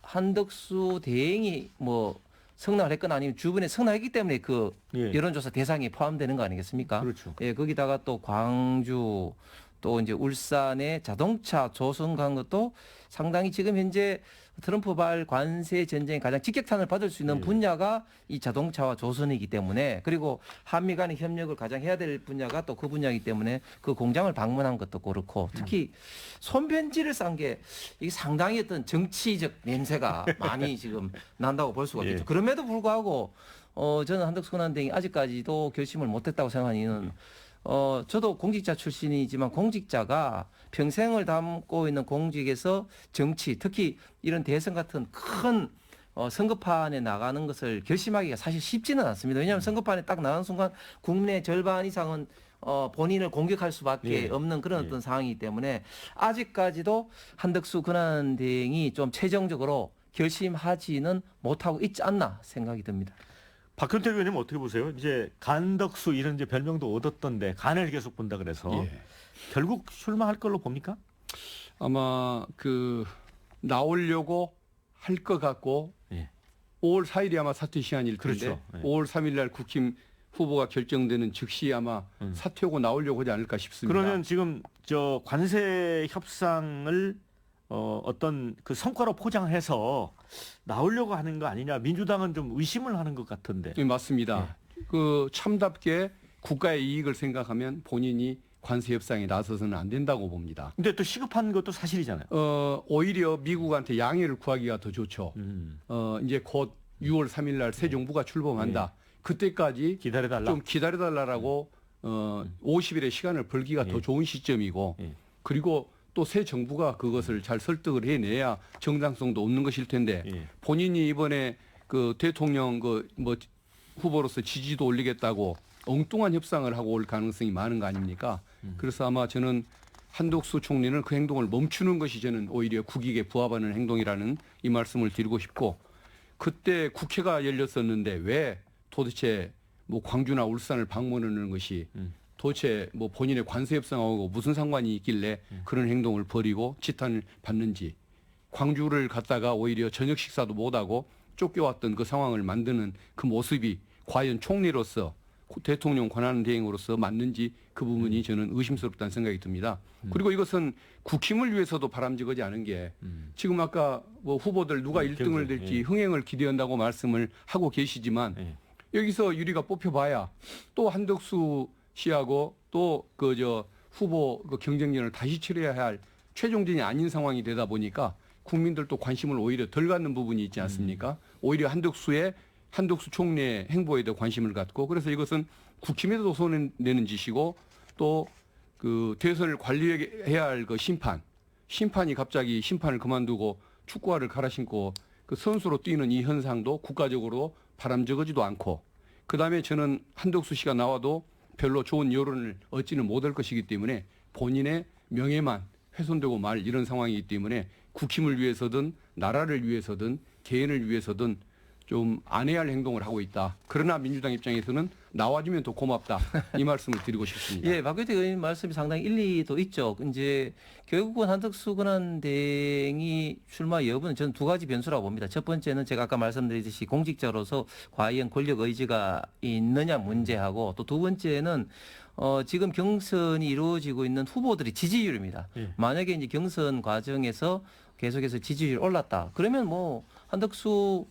Speaker 2: 한덕수 대행이 뭐 성남을 했거나 아니면 주변에 성남했기 때문에 그
Speaker 1: 예.
Speaker 2: 여론조사 대상에 포함되는 거 아니겠습니까?
Speaker 1: 그렇죠.
Speaker 2: 예, 거기다가 또 광주 또 이제 울산의 자동차 조선 간 것도 상당히 지금 현재 트럼프발 관세 전쟁에 가장 직격탄을 받을 수 있는
Speaker 1: 예.
Speaker 2: 분야가 이 자동차와 조선이기 때문에 그리고 한미 간의 협력을 가장 해야 될 분야가 또 그 분야이기 때문에 그 공장을 방문한 것도 그렇고 특히 손편지를 싼 게 이게 상당히 어떤 정치적 냄새가 많이 지금 난다고 볼 수가 있겠죠.
Speaker 1: 예.
Speaker 2: 그럼에도 불구하고 저는 한덕수 권한대행이 아직까지도 결심을 못했다고 생각하는 이유는 저도 공직자 출신이지만 공직자가 평생을 담고 있는 공직에서 정치, 특히 이런 대선 같은 큰 선거판에 나가는 것을 결심하기가 사실 쉽지는 않습니다. 왜냐하면 선거판에 딱 나가는 순간 국민의 절반 이상은 본인을 공격할 수밖에
Speaker 1: 예.
Speaker 2: 없는 그런
Speaker 1: 예.
Speaker 2: 어떤 상황이기 때문에 아직까지도 한덕수 권한대행이 좀 최종적으로 결심하지는 못하고 있지 않나 생각이 듭니다.
Speaker 1: 박근태 의원님 어떻게 보세요? 이제 간덕수 이런 이제 별명도 얻었던데 간을 계속 본다 그래서
Speaker 3: 예.
Speaker 1: 결국 출마할 걸로 봅니까?
Speaker 3: 아마 그 나오려고 할 것 같고
Speaker 1: 예.
Speaker 3: 5월 4일이 아마 사퇴 시한일 텐데
Speaker 1: 그렇죠. 예.
Speaker 3: 5월 3일 날 국힘 후보가 결정되는 즉시 아마 사퇴하고 나오려고 하지 않을까 싶습니다.
Speaker 1: 그러면 지금 저 관세 협상을 어떤 그 성과로 포장해서 나오려고 하는 거 아니냐? 민주당은 좀 의심을 하는 것 같은데.
Speaker 3: 네, 맞습니다. 그 참답게 국가의 이익을 생각하면 본인이 관세 협상에 나서서는 안 된다고 봅니다.
Speaker 1: 근데 또 시급한 것도 사실이잖아요.
Speaker 3: 오히려 미국한테 양해를 구하기가 더 좋죠. 이제 곧 6월 3일 날 새 정부가 출범한다. 그때까지
Speaker 1: 기다려달라.
Speaker 3: 좀 기다려달라고 50일의 시간을 벌기가 더 좋은 시점이고
Speaker 1: 예.
Speaker 3: 그리고 또 새 정부가 그것을 잘 설득을 해내야 정당성도 없는 것일 텐데
Speaker 1: 예.
Speaker 3: 본인이 이번에 그 대통령 그 뭐 후보로서 지지도 올리겠다고 엉뚱한 협상을 하고 올 가능성이 많은 거 아닙니까? 그래서 아마 저는 한덕수 총리는 그 행동을 멈추는 것이 저는 오히려 국익에 부합하는 행동이라는 이 말씀을 드리고 싶고 그때 국회가 열렸었는데 왜 도대체 뭐 광주나 울산을 방문하는 것이 도대체 뭐 본인의 관세 협상하고 무슨 상관이 있길래 그런 행동을 벌이고 지탄을 받는지 광주를 갔다가 오히려 저녁 식사도 못하고 쫓겨왔던 그 상황을 만드는 그 모습이 과연 총리로서 대통령 권한 대행으로서 맞는지 그 부분이 저는 의심스럽다는 생각이 듭니다. 그리고 이것은 국힘을 위해서도 바람직하지 않은 게 지금 아까 뭐 후보들 누가 1등을 될지 흥행을 기대한다고 말씀을 하고 계시지만 여기서 유리가 뽑혀봐야 또 한덕수 씨하고 또 그 저 후보 그 경쟁전을 다시 치러야 할 최종전이 아닌 상황이 되다 보니까 국민들도 관심을 오히려 덜 갖는 부분이 있지 않습니까? 오히려 한덕수 총리의 행보에 더 관심을 갖고 그래서 이것은 국힘에도 손해내는 짓이고 또 그 대선을 관리해야 할 그 심판이 갑자기 심판을 그만두고 축구화를 갈아 신고 그 선수로 뛰는 이 현상도 국가적으로 바람직하지도 않고 그다음에 저는 한덕수 씨가 나와도 별로 좋은 여론을 얻지는 못할 것이기 때문에 본인의 명예만 훼손되고 말 이런 상황이기 때문에 국힘을 위해서든 나라를 위해서든 개인을 위해서든 좀 안 해야 할 행동을 하고 있다. 그러나 민주당 입장에서는 나와주면 더 고맙다. 이 말씀을 드리고 싶습니다.
Speaker 2: 예, 박규태 의원님 말씀이 상당히 일리도 있죠. 이제 결국은 한덕수 권한대행이 출마 여부는 저는 두 가지 변수라고 봅니다. 첫 번째는 제가 아까 말씀드렸듯이 공직자로서 과연 권력 의지가 있느냐 문제하고 또 두 번째는 지금 경선이 이루어지고 있는 후보들의 지지율입니다.
Speaker 1: 예.
Speaker 2: 만약에 이제 경선 과정에서 계속해서 지지율이 올랐다. 그러면 뭐 한덕수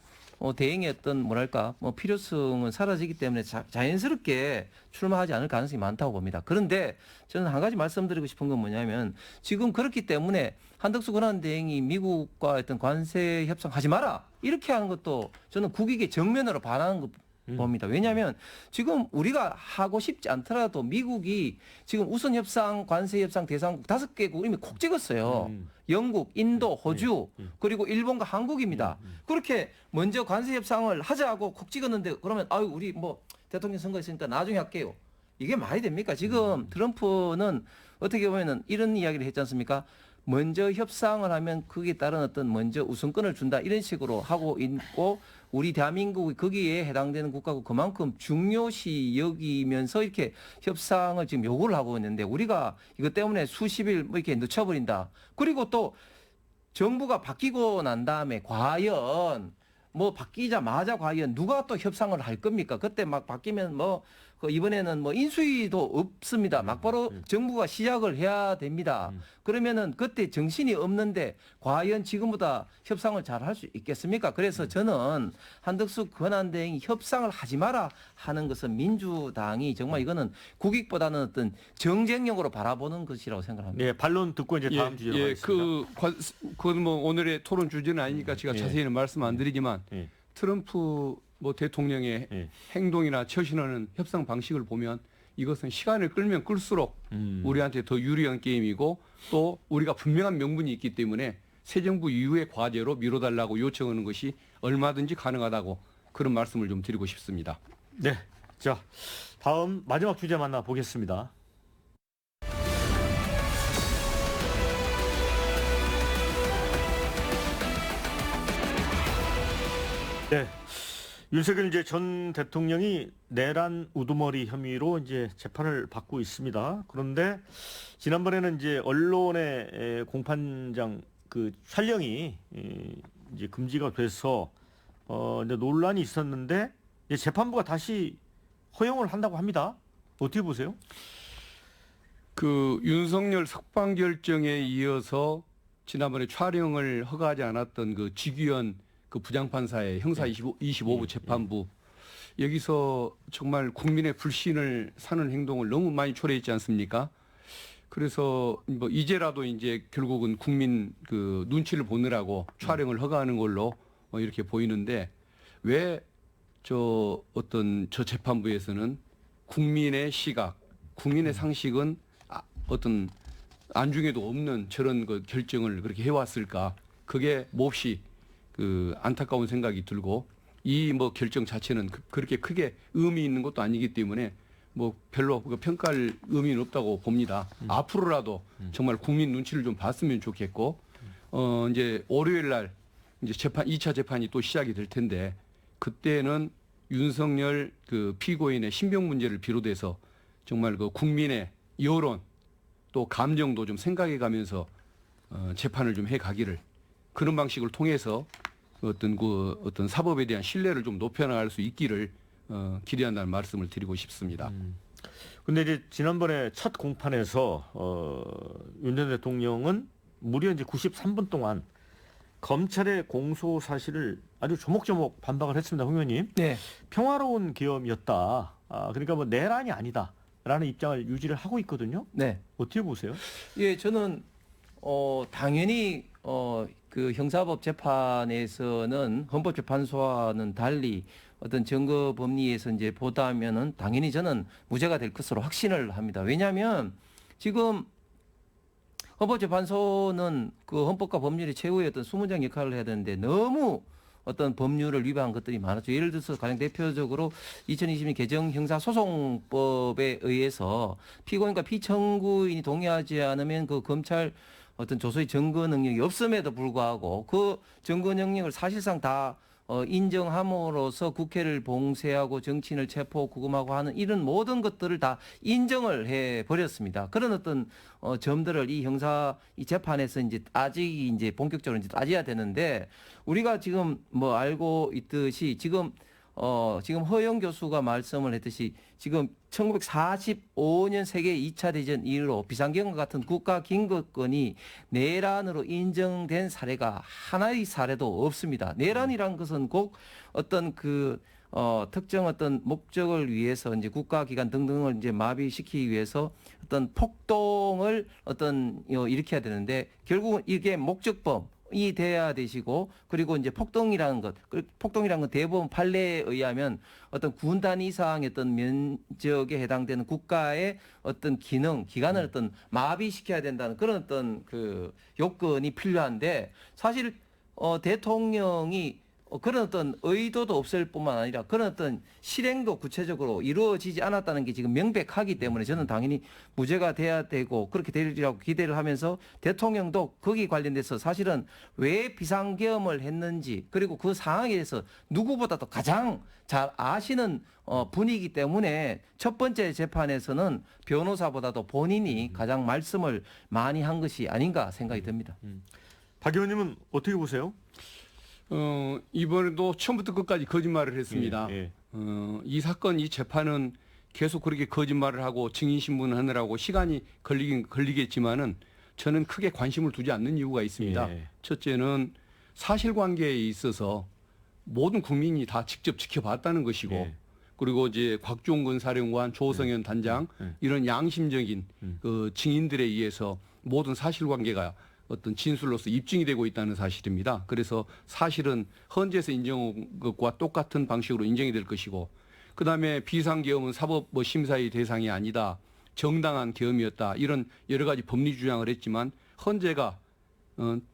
Speaker 2: 대행의 어떤 뭐랄까 뭐 필요성은 사라지기 때문에 자연스럽게 출마하지 않을 가능성이 많다고 봅니다. 그런데 저는 한 가지 말씀드리고 싶은 건 뭐냐면 지금 그렇기 때문에 한덕수 권한대행이 미국과 어떤 관세 협상하지 마라 이렇게 하는 것도 저는 국익의 정면으로 반하는 것 봅니다. 왜냐하면 지금 우리가 하고 싶지 않더라도 미국이 지금 우선 협상, 관세 협상 대상국 5개국 이미 콕 찍었어요. 영국, 인도, 호주 그리고 일본과 한국입니다. 그렇게 먼저 관세 협상을 하자고 콕 찍었는데 그러면 아유 우리 뭐 대통령 선거 있으니까 나중에 할게요. 이게 말이 됩니까? 지금 트럼프는 어떻게 보면은 이런 이야기를 했지 않습니까? 먼저 협상을 하면 거기에 따른 어떤 먼저 우선권을 준다 이런 식으로 하고 있고 우리 대한민국이 거기에 해당되는 국가고 그만큼 중요시 여기면서 이렇게 협상을 지금 요구를 하고 있는데 우리가 이것 때문에 수십일 뭐 이렇게 늦춰버린다. 그리고 또 정부가 바뀌고 난 다음에 과연 뭐 바뀌자마자 과연 누가 또 협상을 할 겁니까? 그때 막 바뀌면 뭐 이번에는 뭐 인수위도 없습니다. 막바로 정부가 시작을 해야 됩니다. 그러면은 그때 정신이 없는데 과연 지금보다 협상을 잘 할 수 있겠습니까? 그래서 저는 한덕수 권한대행이 협상을 하지 마라 하는 것은 민주당이 정말 이거는 국익보다는 어떤 정쟁력으로 바라보는 것이라고 생각합니다.
Speaker 1: 네, 반론 듣고 이제 다음 주제로 가겠습니다.
Speaker 3: 그건 뭐 오늘의 토론 주제는 아니니까 제가 자세히는 말씀 안 드리지만
Speaker 1: 예.
Speaker 3: 트럼프 뭐 대통령의
Speaker 1: 예.
Speaker 3: 행동이나 처신하는 협상 방식을 보면 이것은 시간을 끌면 끌수록 우리한테 더 유리한 게임이고 또 우리가 분명한 명분이 있기 때문에 새 정부 이후의 과제로 미뤄달라고 요청하는 것이 얼마든지 가능하다고 그런 말씀을 좀 드리고 싶습니다.
Speaker 1: 네, 자 다음 마지막 주제 만나보겠습니다. 네. 윤석열 이제 전 대통령이 내란 우두머리 혐의로 이제 재판을 받고 있습니다. 그런데 지난번에는 이제 언론의 공판장 그 촬영이 이제 금지가 돼서 이제 논란이 있었는데 이제 재판부가 다시 허용을 한다고 합니다. 어떻게 보세요?
Speaker 3: 그 윤석열 석방 결정에 이어서 지난번에 촬영을 허가하지 않았던 그 지규현 그 부장판사의 형사 25부 재판부 여기서 정말 국민의 불신을 사는 행동을 너무 많이 초래했지 않습니까? 그래서 뭐 이제라도 이제 결국은 국민 그 눈치를 보느라고 촬영을 허가하는 걸로 이렇게 보이는데 왜 저 재판부에서는 국민의 시각, 국민의 상식은 어떤 안중에도 없는 저런 그 결정을 그렇게 해왔을까? 그게 몹시 그 안타까운 생각이 들고 이 뭐 결정 자체는 그렇게 크게 의미 있는 것도 아니기 때문에 뭐 별로 평가할 의미는 없다고 봅니다. 앞으로라도 정말 국민 눈치를 좀 봤으면 좋겠고 이제 월요일 날 이제 2차 재판이 또 시작이 될 텐데 그때는 윤석열 그 피고인의 신병 문제를 비롯해서 정말 그 국민의 여론 또 감정도 좀 생각해 가면서 재판을 좀 해 가기를 그런 방식을 통해서 어떤 사법에 대한 신뢰를 좀 높여나갈 수 있기를 기대한다는 말씀을 드리고 싶습니다.
Speaker 1: 근데 이제 지난번에 첫 공판에서 윤 전 대통령은 무려 이제 93분 동안 검찰의 공소 사실을 아주 조목조목 반박을 했습니다, 홍 의원님.
Speaker 2: 네.
Speaker 1: 평화로운 계엄이었다. 그러니까 뭐 내란이 아니다. 라는 입장을 유지를 하고 있거든요.
Speaker 2: 네.
Speaker 1: 어떻게 보세요?
Speaker 2: 예, 저는 당연히 그 형사법 재판에서는 헌법재판소와는 달리 어떤 증거 법리에서 이제 보다면은 당연히 저는 무죄가 될 것으로 확신을 합니다. 왜냐하면 지금 헌법재판소는 그 헌법과 법률의 최후의 어떤 수문장 역할을 해야 되는데 너무 어떤 법률을 위반한 것들이 많았죠. 예를 들어서 가장 대표적으로 2020년 개정 형사소송법에 의해서 피고인과 피청구인이 동의하지 않으면 그 검찰 어떤 조서의 증거 능력이 없음에도 불구하고 그 증거 능력을 사실상 다 인정함으로써 국회를 봉쇄하고 정치인을 체포 구금하고 하는 이런 모든 것들을 다 인정을 해 버렸습니다. 그런 어떤 점들을 이 형사 이 재판에서 이제 이제 본격적으로 이제 따져야 되는데 우리가 지금 뭐 알고 있듯이 지금 허영 교수가 말씀을 했듯이 지금 1945년 세계 2차 대전 이후로 비상경과 같은 국가 긴급권이 내란으로 인정된 사례가 하나의 사례도 없습니다. 내란이란 것은 꼭 어떤 특정 어떤 목적을 위해서 이제 국가기관 등등을 이제 마비시키기 위해서 어떤 폭동을 일으켜야 되는데 결국은 이게 목적범이 돼야 되시고 그리고 이제 폭동이라는 건 대법원 판례에 의하면 어떤 군단 이상의 어떤 면적에 해당되는 국가의 어떤 기관을 어떤 마비시켜야 된다는 그런 어떤 그 요건이 필요한데 사실 대통령이 그런 어떤 의도도 없을 뿐만 아니라 그런 어떤 실행도 구체적으로 이루어지지 않았다는 게 지금 명백하기 때문에 저는 당연히 무죄가 돼야 되고 그렇게 되리라고 기대를 하면서 대통령도 거기 관련돼서 사실은 왜 비상계엄을 했는지 그리고 그 상황에 대해서 누구보다도 가장 잘 아시는 분이기 때문에 첫 번째 재판에서는 변호사보다도 본인이 가장 말씀을 많이 한 것이 아닌가 생각이 듭니다.
Speaker 1: 박 의원님은 어떻게 보세요?
Speaker 3: 이번에도 처음부터 끝까지 거짓말을 했습니다.
Speaker 1: 예.
Speaker 3: 이 사건, 이 재판은 계속 그렇게 거짓말을 하고 증인신문을 하느라고 시간이 걸리겠지만은 저는 크게 관심을 두지 않는 이유가 있습니다.
Speaker 1: 예.
Speaker 3: 첫째는 사실관계에 있어서 모든 국민이 다 직접 지켜봤다는 것이고
Speaker 1: 예.
Speaker 3: 그리고 이제 곽종근 사령관, 조성현 단장 이런 양심적인 그 증인들에 의해서 모든 사실관계가 어떤 진술로서 입증이 되고 있다는 사실입니다. 그래서 사실은 헌재에서 인정한 것과 똑같은 방식으로 인정이 될 것이고 그다음에 비상계엄은 사법 심사의 대상이 아니다. 정당한 계엄이었다. 이런 여러 가지 법리 주장을 했지만 헌재가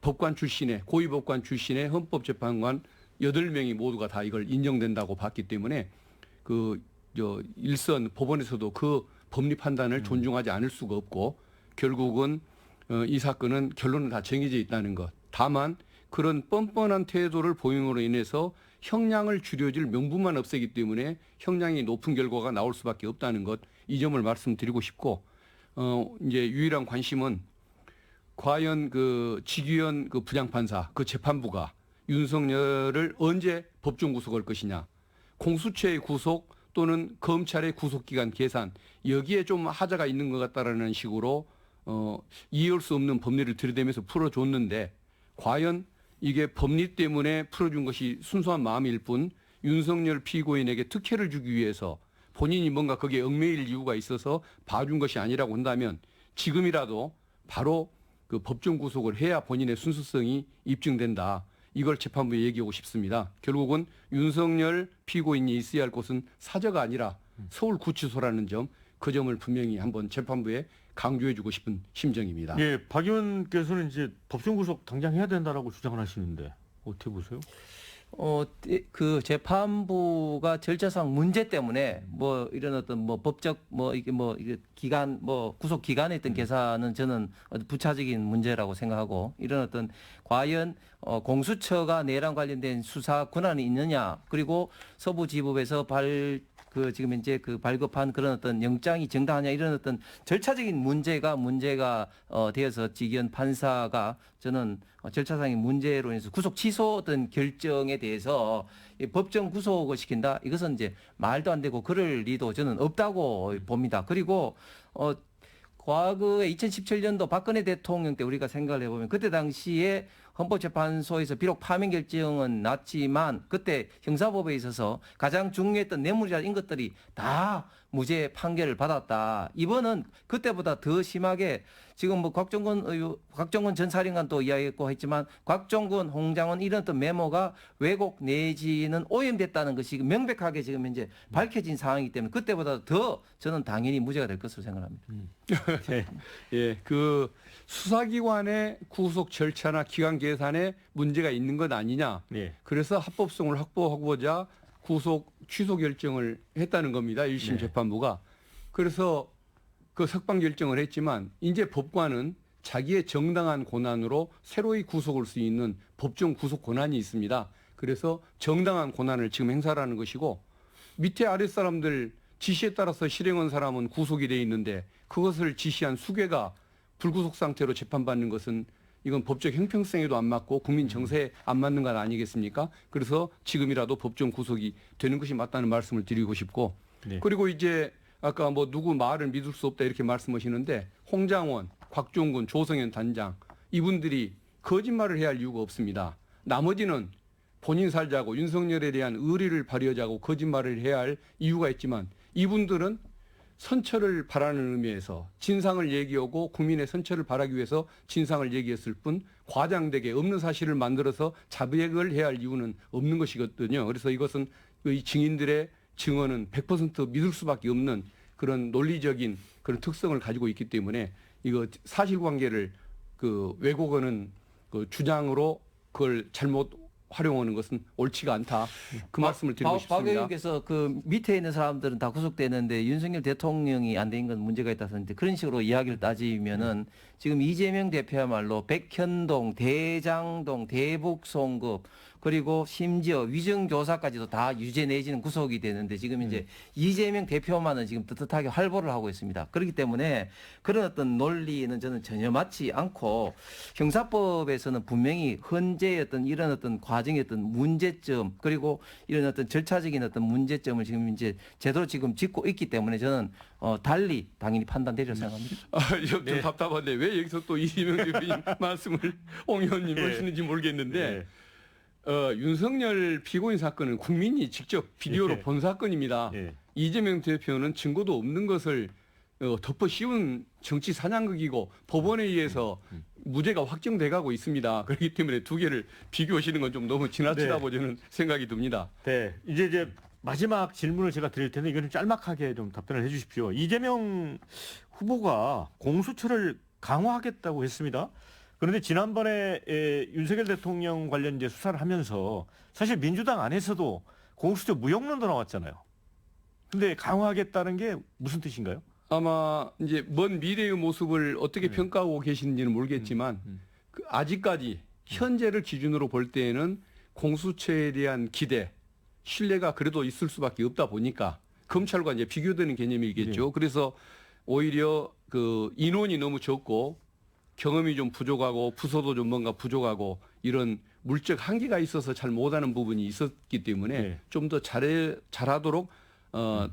Speaker 3: 법관 출신의 고위법관 출신의 헌법재판관 8명이 모두가 다 이걸 인정된다고 봤기 때문에 일선 법원에서도 그 법리 판단을 존중하지 않을 수가 없고 결국은 이 사건은 결론은 다 정해져 있다는 것. 다만 그런 뻔뻔한 태도를 보임으로 인해서 형량을 줄여줄 명분만 없애기 때문에 형량이 높은 결과가 나올 수밖에 없다는 것. 이 점을 말씀드리고 싶고 이제 유일한 관심은 과연 그 지규현 그 부장판사 그 재판부가 윤석열을 언제 법정 구속할 것이냐. 공수처의 구속 또는 검찰의 구속기간 계산 여기에 좀 하자가 있는 것 같다라는 식으로 이해할 수 없는 법리를 들이대면서 풀어줬는데 과연 이게 법리 때문에 풀어준 것이 순수한 마음일 뿐 윤석열 피고인에게 특혜를 주기 위해서 본인이 뭔가 거기에 얽매일 이유가 있어서 봐준 것이 아니라고 한다면 지금이라도 바로 그 법정 구속을 해야 본인의 순수성이 입증된다. 이걸 재판부에 얘기하고 싶습니다. 결국은 윤석열 피고인이 있어야 할 곳은 사저가 아니라 서울구치소라는 점, 그 점을 분명히 한번 재판부에 강조해주고 싶은 심정입니다.
Speaker 1: 예, 박 의원께서는 이제 법정 구속 당장 해야 된다라고 주장을 하시는데 어떻게 보세요?
Speaker 2: 그 재판부가 절차상 문제 때문에 뭐 이런 어떤 뭐 법적 이게 기간 구속 기간에 있던 계산은 저는 부차적인 문제라고 생각하고 이런 어떤 과연 공수처가 내란 관련된 수사 권한이 있느냐 그리고 서부지법에서 지금 현재 발급한 그런 어떤 영장이 정당하냐 이런 어떤 절차적인 문제가 되어서 지기현 판사가 저는 절차상의 문제로 인해서 구속 취소 어떤 결정에 대해서 법정 구속을 시킨다 이것은 이제 말도 안 되고 그럴 리도 저는 없다고 봅니다. 그리고 과거에 2017년도 박근혜 대통령 때 우리가 생각을 해보면 그때 당시에 헌법재판소에서 비록 파면 결정은 났지만 그때 형사법에 있어서 가장 중요했던 뇌물이라 이런 것들이 다 무죄 판결을 받았다. 이번은 그때보다 더 심하게 지금 뭐 곽정근 전 사령관도 이야기했고 했지만 곽종근, 홍장원 이런 어떤 메모가 왜곡 내지는 오염됐다는 것이 명백하게 지금 현재 밝혀진 상황이기 때문에 그때보다 더 저는 당연히 무죄가 될 것으로 생각합니다.
Speaker 3: 예, 그 수사기관의 구속 절차나 기간 계산에 문제가 있는 것 아니냐.
Speaker 1: 네.
Speaker 3: 그래서 합법성을 확보하고자 구속 취소 결정을 했다는 겁니다. 1심
Speaker 1: 네.
Speaker 3: 재판부가. 그래서 그 석방 결정을 했지만 이제 법관은 자기의 정당한 권한으로 새로이 구속할 수 있는 법정 구속 권한이 있습니다. 그래서 정당한 권한을 지금 행사하는 것이고 밑에 아랫사람들 지시에 따라서 실행한 사람은 구속이 돼 있는데 그것을 지시한 수괴가 불구속 상태로 재판받는 것은 이건 법적 형평성에도 안 맞고 국민 정세에 안 맞는 것 아니겠습니까? 그래서 지금이라도 법정 구속이 되는 것이 맞다는 말씀을 드리고 싶고
Speaker 1: 네.
Speaker 3: 그리고 이제 아까 뭐 누구 말을 믿을 수 없다 이렇게 말씀하시는데 홍장원, 곽종근, 조성현 단장 이분들이 거짓말을 해야 할 이유가 없습니다. 나머지는 본인 살자고 윤석열에 대한 의리를 발휘하자고 거짓말을 해야 할 이유가 있지만 이분들은 선처를 바라는 의미에서 진상을 얘기하고 국민의 선처를 바라기 위해서 진상을 얘기했을 뿐 과장되게 없는 사실을 만들어서 자백을 해야 할 이유는 없는 것이거든요. 그래서 이것은 이 증인들의 증언은 100% 믿을 수밖에 없는 그런 논리적인 그런 특성을 가지고 있기 때문에 이거 사실관계를 그 왜곡하는 그 주장으로 그걸 잘못 활용하는 것은 옳지가 않다. 그 말씀을 드리고
Speaker 2: 박
Speaker 3: 싶습니다.
Speaker 2: 의원께서 그 밑에 있는 사람들은 다 구속되는데 윤석열 대통령이 안 된 건 문제가 있다서 이제 그런 식으로 이야기를 따지면은 지금 이재명 대표야말로 백현동, 대장동, 대북송급 그리고 심지어 위정교사까지도 다 유죄 내지는 구속이 되는데 지금 이제 이재명 대표만은 지금 떳떳하게 활보를 하고 있습니다. 그렇기 때문에 그런 어떤 논리는 저는 전혀 맞지 않고 형사법에서는 분명히 헌재의 어떤 이런 어떤 과정의 어떤 문제점 그리고 이런 어떤 절차적인 어떤 문제점을 지금 이제 제대로 지금 짚고 있기 때문에 저는 달리 당연히 판단되리라고 생각합니다.
Speaker 3: 좀
Speaker 1: 네.
Speaker 3: 답답한데 왜 여기서 또 이재명 대표님 말씀을 옹 의원님 하시는지 모르겠는데 윤석열 피고인 사건은 국민이 직접 비디오로 본 사건입니다. 이재명 대표는 증거도 없는 것을 덮어 씌운 정치 사냥극이고 법원에 의해서 무죄가 확정돼가고 있습니다. 그렇기 때문에 두 개를 비교하시는 건 좀 너무 지나치다고 저는 생각이 듭니다.
Speaker 1: 네, 이제 마지막 질문을 제가 드릴 텐데 이거는 짤막하게 좀 답변을 해주십시오. 이재명 후보가 공수처를 강화하겠다고 했습니다. 그런데 지난번에 윤석열 대통령 관련 이제 수사를 하면서 사실 민주당 안에서도 공수처 무용론도 나왔잖아요. 근데 강화하겠다는 게 무슨 뜻인가요?
Speaker 3: 아마 이제 먼 미래의 모습을 어떻게 평가하고 계시는지는 모르겠지만 아직까지 현재를 기준으로 볼 때에는 공수처에 대한 기대, 신뢰가 그래도 있을 수밖에 없다 보니까 검찰과 이제 비교되는 개념이겠죠. 그래서 오히려 그 인원이 너무 적고 경험이 좀 부족하고 부서도 좀 뭔가 부족하고 이런 물적 한계가 있어서 잘 못하는 부분이 있었기 때문에 좀 더 잘하도록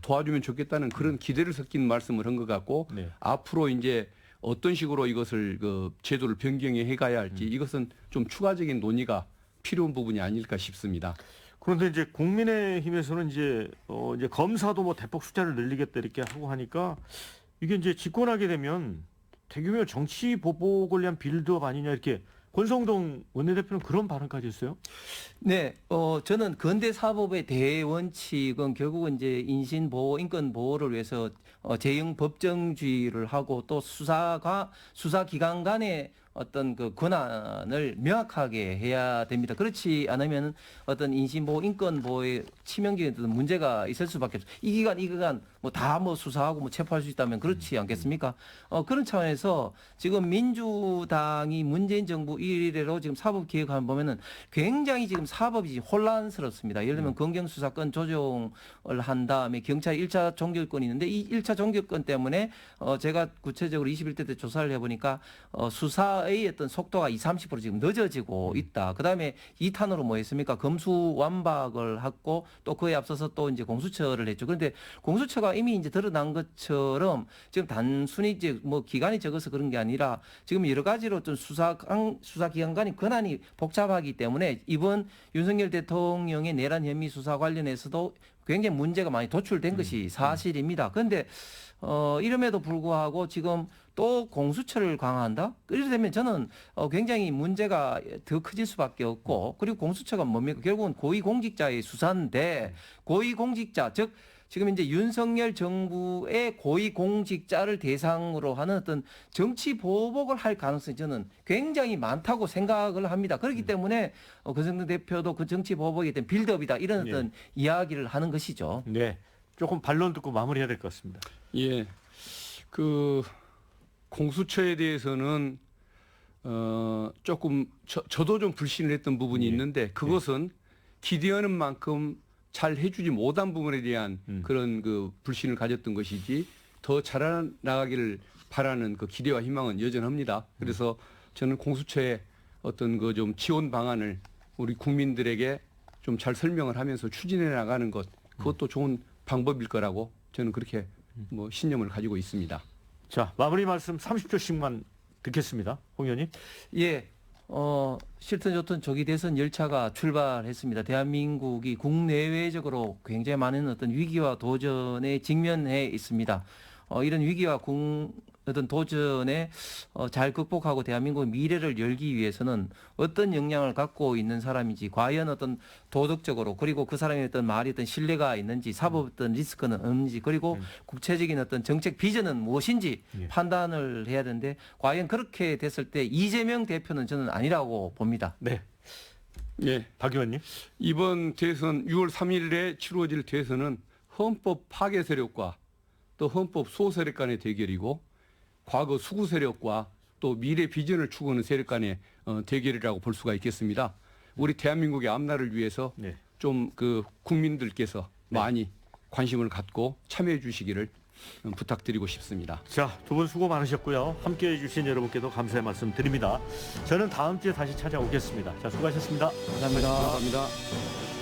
Speaker 3: 도와주면 좋겠다는 그런 기대를 섞인 말씀을 한 것 같고 앞으로 이제 어떤 식으로 이것을 그 제도를 변경해 가야 할지 이것은 좀 추가적인 논의가 필요한 부분이 아닐까 싶습니다.
Speaker 1: 그런데 이제 국민의힘에서는 이제 검사도 뭐 대폭 숫자를 늘리겠다 이렇게 하고 하니까 이게 이제 집권하게 되면 대규모 정치 보복을 위한 빌드업 아니냐 이렇게 권성동 원내대표는 그런 발언까지 했어요?
Speaker 2: 네, 저는 근대 사법의 대원칙은 결국은 이제 인신 보호, 인권 보호를 위해서 재형 법정주의를 하고 또 수사 기관 간의 어떤 그 권한을 명확하게 해야 됩니다. 그렇지 않으면 어떤 인신보호, 인권보호에 치명적인 어떤 문제가 있을 수밖에 없어요. 이 기간 뭐 다 뭐 수사하고 뭐 체포할 수 있다면 그렇지 않겠습니까? 그런 차원에서 지금 민주당이 문재인 정부 이래로 지금 사법개혁을 보면은 굉장히 지금 사법이 혼란스럽습니다. 예를 들면 검경수사권 조정을 한 다음에 경찰 1차 종결권이 있는데 이 1차 종결권 때문에 제가 구체적으로 21대 때 조사를 해보니까 수사의 어떤 속도가 20-30% 지금 늦어지고 있다. 그 다음에 2탄으로 뭐 했습니까? 검수완박을 했고 또 그에 앞서서 또 이제 공수처를 했죠. 그런데 공수처가 이미 이제 드러난 것처럼 지금 단순히 이제 뭐 기간이 적어서 그런 게 아니라 지금 여러 가지로 좀 수사기관 간의 권한이 복잡하기 때문에 이번 윤석열 대통령의 내란 혐의 수사 관련해서도 굉장히 문제가 많이 도출된 것이 사실입니다. 그런데 이름에도 불구하고 지금 또 공수처를 강화한다? 이렇게 되면 저는 굉장히 문제가 더 커질 수밖에 없고, 그리고 공수처가 뭡니까? 결국은 고위공직자의 수사인데, 고위공직자, 즉 지금 이제 윤석열 정부의 고위공직자를 대상으로 하는 어떤 정치 보복을 할 가능성이 저는 굉장히 많다고 생각을 합니다. 그렇기 때문에 권성동 대표도 그 정치 보복에 대한 빌드업이다, 이런 어떤 이야기를 하는 것이죠.
Speaker 1: 네. 조금 반론 듣고 마무리해야 될 것 같습니다.
Speaker 3: 예. 그 공수처에 대해서는 조금 저도 좀 불신을 했던 부분이 있는데, 그것은 기대하는 만큼 잘 해주지 못한 부분에 대한 그런 그 불신을 가졌던 것이지, 더 잘나가기를 바라는 그 기대와 희망은 여전합니다. 그래서 저는 공수처의 어떤 그 좀 지원 방안을 우리 국민들에게 좀 잘 설명을 하면서 추진해 나가는 것, 그것도 좋은 방법일 거라고 저는 그렇게 뭐 신념을 가지고 있습니다.
Speaker 1: 자, 마무리 말씀 30초씩만 듣겠습니다. 홍 의원님.
Speaker 2: 예. 싫든 좋든 조기 대선 열차가 출발했습니다. 대한민국이 국내외적으로 굉장히 많은 어떤 위기와 도전에 직면해 있습니다. 이런 위기와 어떤 도전에 잘 극복하고 대한민국의 미래를 열기 위해서는 어떤 역량을 갖고 있는 사람인지, 과연 어떤 도덕적으로, 그리고 그 사람의 어떤 말이 어떤 신뢰가 있는지, 사법 어떤 리스크는 없는지, 그리고 구체적인 어떤 정책 비전은 무엇인지 판단을 해야 되는데, 과연 그렇게 됐을 때 이재명 대표는 저는 아니라고 봅니다.
Speaker 1: 네.
Speaker 3: 예.
Speaker 1: 박 의원님.
Speaker 3: 이번 대선 6월 3일에 치루어질 대선은 헌법 파괴 세력과 또 헌법 수호 세력 간의 대결이고, 과거 수구 세력과 또 미래 비전을 추구하는 세력 간의 대결이라고 볼 수가 있겠습니다. 우리 대한민국의 앞날을 위해서 좀 그 국민들께서 많이 관심을 갖고 참여해 주시기를 부탁드리고 싶습니다.
Speaker 1: 자, 두 분 수고 많으셨고요. 함께해 주신 여러분께도 감사의 말씀 드립니다. 저는 다음 주에 다시 찾아오겠습니다. 자, 수고하셨습니다.
Speaker 2: 감사합니다.
Speaker 3: 감사합니다.